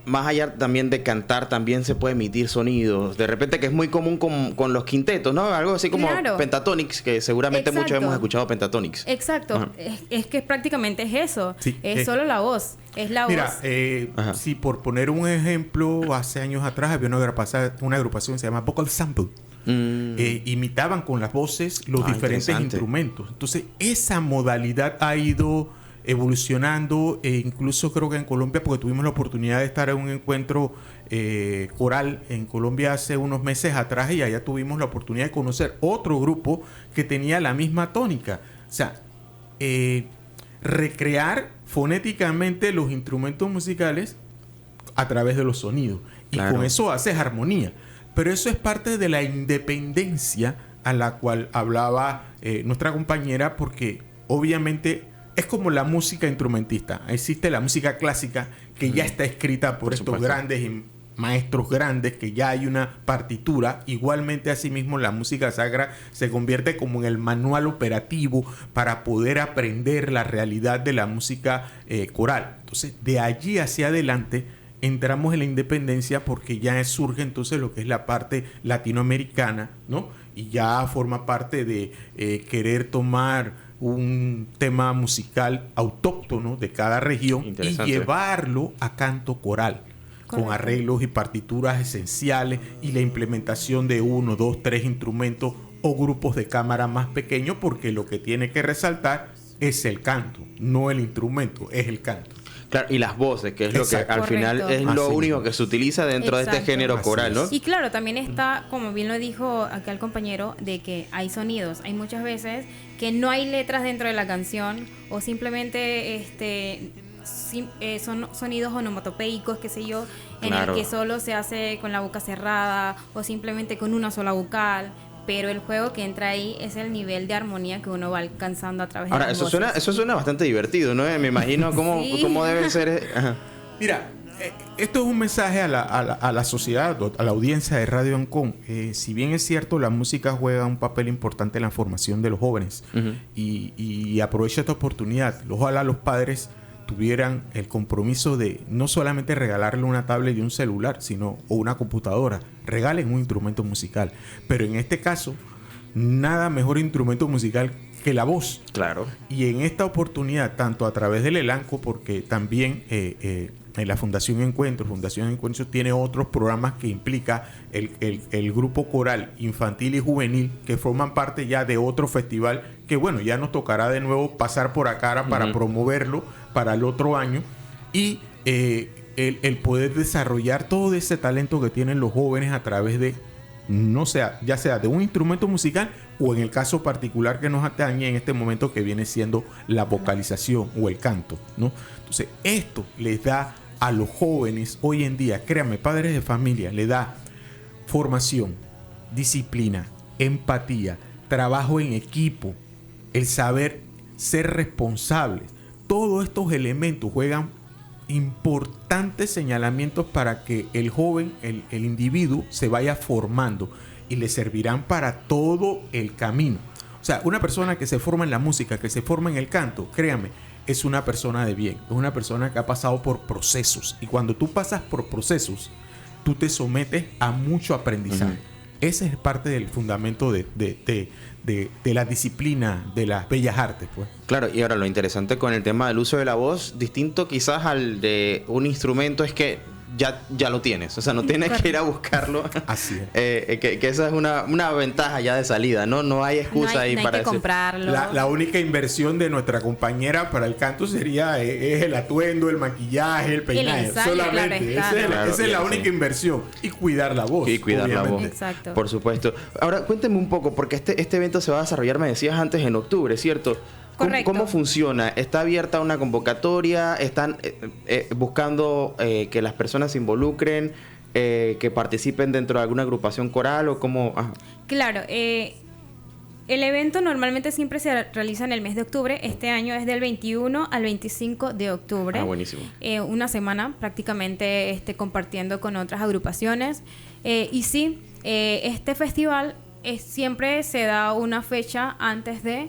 más allá también de cantar, también se puede emitir sonidos. De repente, que es muy común con los quintetos, ¿no? Algo así como Claro. Pentatonix, que seguramente muchos Exacto. hemos escuchado Pentatonix. Exacto, Ajá. es que prácticamente es eso. Sí, es solo la voz, es la Mira, voz. Ajá. sí, por poner un ejemplo, hace años atrás había una agrupación que se llama Vocal Sample. Imitaban con las voces los diferentes interesante. instrumentos. Entonces, esa modalidad ha ido evolucionando, e incluso creo que en Colombia, porque tuvimos la oportunidad de estar en un encuentro coral en Colombia hace unos meses atrás, y allá tuvimos la oportunidad de conocer otro grupo que tenía la misma tónica. O sea, recrear fonéticamente los instrumentos musicales a través de los sonidos. Y Claro. con eso haces armonía. Pero eso es parte de la independencia a la cual hablaba nuestra compañera, porque obviamente es como la música instrumentista. Existe la música clásica que ya está escrita por estos supuesto. grandes y maestros grandes, que ya hay una partitura. Igualmente, asimismo, la música sacra se convierte como en el manual operativo para poder aprender la realidad de la música coral. Entonces, de allí hacia adelante entramos en la independencia, porque ya surge entonces lo que es la parte latinoamericana, ¿no? Y ya forma parte de querer tomar un tema musical autóctono de cada región y Interesante. llevarlo a canto coral, con Correcto. arreglos y partituras esenciales, y la implementación de 1, 2, 3 instrumentos o grupos de cámara más pequeños, porque lo que tiene que resaltar es el canto, no el instrumento, es el canto. Claro, y las voces, que es lo que Exacto. al final Correcto. es lo Así único mismo. que se utiliza dentro de este Exacto. género Así coral, ¿no? es. Y claro, también está, como bien lo dijo acá el compañero, de que hay sonidos. Hay muchas veces que no hay letras dentro de la canción, o simplemente son sonidos onomatopeicos, qué sé yo, en Claro. el que solo se hace con la boca cerrada o simplemente con una sola vocal. Pero el juego que entra ahí es el nivel de armonía que uno va alcanzando a través Ahora, de las eso voces. suena bastante divertido, ¿no? Me imagino cómo, Sí. cómo debe ser. Ajá. Mira, esto es un mensaje a la sociedad, a la audiencia de Radio Ancon. Si bien es cierto, la música juega un papel importante en la formación de los jóvenes, Ujú. y aprovecha esta oportunidad. Ojalá los padres tuvieran el compromiso de no solamente regalarle una tablet y un celular, sino o una computadora. Regalen un instrumento musical. Pero en este caso, nada mejor instrumento musical que la voz. Claro. Y en esta oportunidad, tanto a través del ELANCO, porque también en la Fundación Encuentro tiene otros programas que implica el grupo coral infantil y juvenil, que forman parte ya de otro festival, que bueno, ya nos tocará de nuevo pasar por acá para promoverlo para el otro año, y el poder desarrollar todo ese talento que tienen los jóvenes a través de, ya sea de un instrumento musical, o en el caso particular que nos atañe en este momento, que viene siendo la vocalización o el canto, ¿no? Entonces, esto les da a los jóvenes hoy en día, créanme, padres de familia, le da formación, disciplina, empatía, trabajo en equipo, el saber ser responsables. Todos estos elementos juegan importantes señalamientos para que el joven, el individuo, se vaya formando, y le servirán para todo el camino. O sea, una persona que se forma en la música, que se forma en el canto, créanme, es una persona de bien, es una persona que ha pasado por procesos. Y cuando tú pasas por procesos, tú te sometes a mucho aprendizaje. Ese es parte del fundamento de la disciplina de las bellas artes, pues. Claro, y ahora lo interesante con el tema del uso de la voz, distinto quizás al de un instrumento, es que ya lo tienes, o sea, no tienes que ir a buscarlo. Así es. Que esa es una ventaja ya de salida, ¿no? No hay excusa ahí para que comprarlo. La única inversión de nuestra compañera para el canto sería es el atuendo, el maquillaje, el peinaje. Solamente. Esa es la única inversión. Y cuidar la voz. Y cuidar la voz. Exacto. Por supuesto. Ahora, cuénteme un poco, porque este evento se va a desarrollar, me decías antes, en octubre, ¿cierto? ¿Cómo funciona? ¿Está abierta una convocatoria? ¿Están buscando que las personas se involucren, que participen dentro de alguna agrupación coral o cómo? Ajá. Claro, el evento normalmente siempre se realiza en el mes de octubre. Este año es del 21 al 25 de octubre. Buenísimo. Una semana prácticamente compartiendo con otras agrupaciones. Y sí, este festival siempre se da una fecha antes de...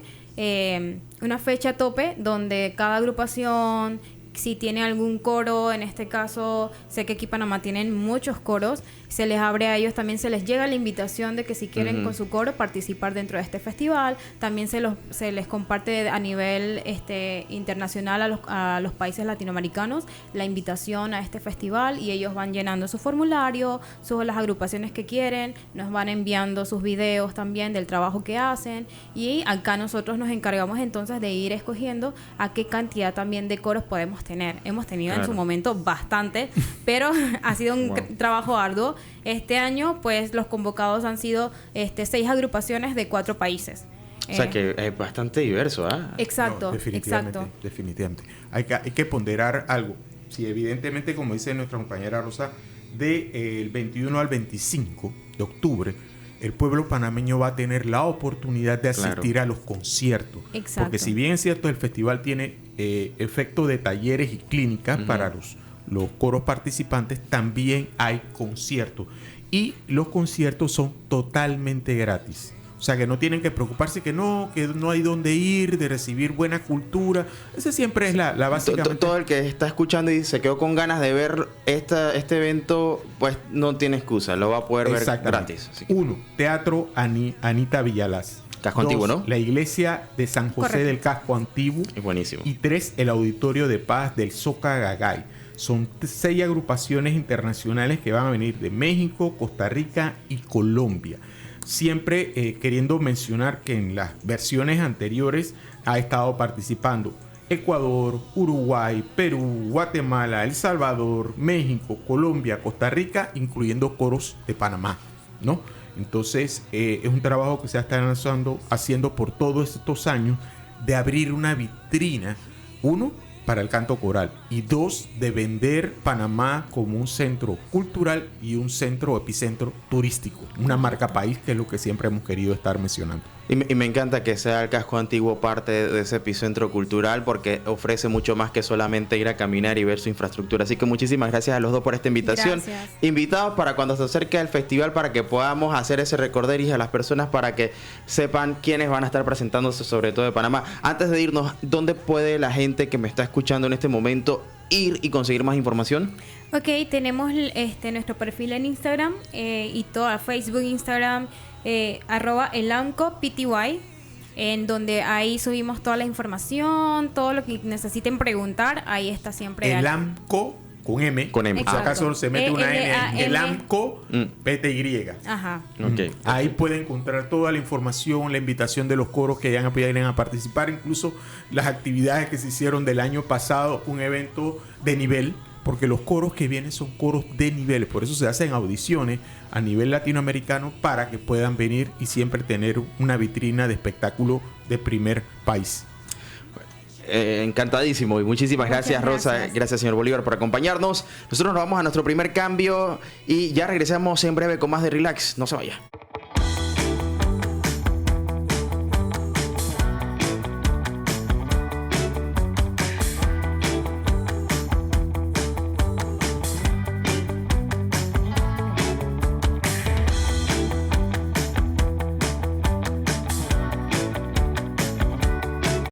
una fecha tope donde cada agrupación, si tiene algún coro, en este caso sé que aquí en Panamá tienen muchos coros, se les abre a ellos, también se les llega la invitación de que si quieren con su coro participar dentro de este festival, también se les comparte a nivel internacional a los países latinoamericanos la invitación a este festival y ellos van llenando su formulario, las agrupaciones que quieren, nos van enviando sus videos también del trabajo que hacen y acá nosotros nos encargamos entonces de ir escogiendo a qué cantidad también de coros podemos tener. Hemos tenido en su momento bastante, pero ha sido un trabajo arduo. Este año, pues, los convocados han sido 6 agrupaciones de 4 países. O sea, que es bastante diverso, ¿ah? Exacto, No, definitivamente, exacto. definitivamente. Hay que ponderar algo. Si evidentemente, como dice nuestra compañera Rosa, del 21 al 25 de octubre, el pueblo panameño va a tener la oportunidad de asistir a los conciertos. Exacto. Porque si bien es cierto, el festival tiene efecto de talleres y clínicas para los coros participantes, también hay conciertos. Y los conciertos son totalmente gratis. O sea, que no tienen que preocuparse que no hay dónde ir, de recibir buena cultura. Esa siempre es la básicamente. Todo el que está escuchando y se quedó con ganas de ver este evento, pues no tiene excusa, lo va a poder ver gratis. 1. Teatro Anita Villalaz. Casco 2, Antiguo, ¿no? La iglesia de San José del Casco Antiguo. Es buenísimo. Y 3, el Auditorio de Paz del Socagagay. Son 6 agrupaciones internacionales que van a venir de México, Costa Rica y Colombia. Siempre queriendo mencionar que en las versiones anteriores ha estado participando Ecuador, Uruguay, Perú, Guatemala, El Salvador, México, Colombia, Costa Rica, incluyendo coros de Panamá, ¿no? Entonces es un trabajo que se está haciendo por todos estos años de abrir una vitrina, 1, para el canto coral y 2, de vender Panamá como un centro cultural y un centro epicentro turístico, una marca país, que es lo que siempre hemos querido estar mencionando. Y me encanta que sea el Casco Antiguo parte de ese epicentro cultural porque ofrece mucho más que solamente ir a caminar y ver su infraestructura. Así que muchísimas gracias a los dos por esta invitación. Gracias. Invitados para cuando se acerque el festival para que podamos hacer ese recorderis a las personas para que sepan quiénes van a estar presentándose, sobre todo de Panamá. Antes de irnos, ¿dónde puede la gente que me está escuchando en este momento ir y conseguir más información? Ok, tenemos nuestro perfil en Instagram y todo, Facebook, Instagram, @elanco_pty, en donde ahí subimos toda la información, todo lo que necesiten preguntar, ahí está siempre. Elanco con M. Con M. Si acaso se mete una N ahí. Elanco PTY. Ajá. Okay. Ahí pueden encontrar toda la información, la invitación de los coros que vienen a participar, incluso las actividades que se hicieron del año pasado, un evento de nivel, porque los coros que vienen son coros de nivel, por eso se hacen audiciones a nivel latinoamericano para que puedan venir y siempre tener una vitrina de espectáculo de primer país. Encantadísimo y muchísimas gracias, Rosa. Gracias, señor Bolívar, por acompañarnos. Nosotros nos vamos a nuestro primer cambio y ya regresamos en breve con más de Relax. No se vaya.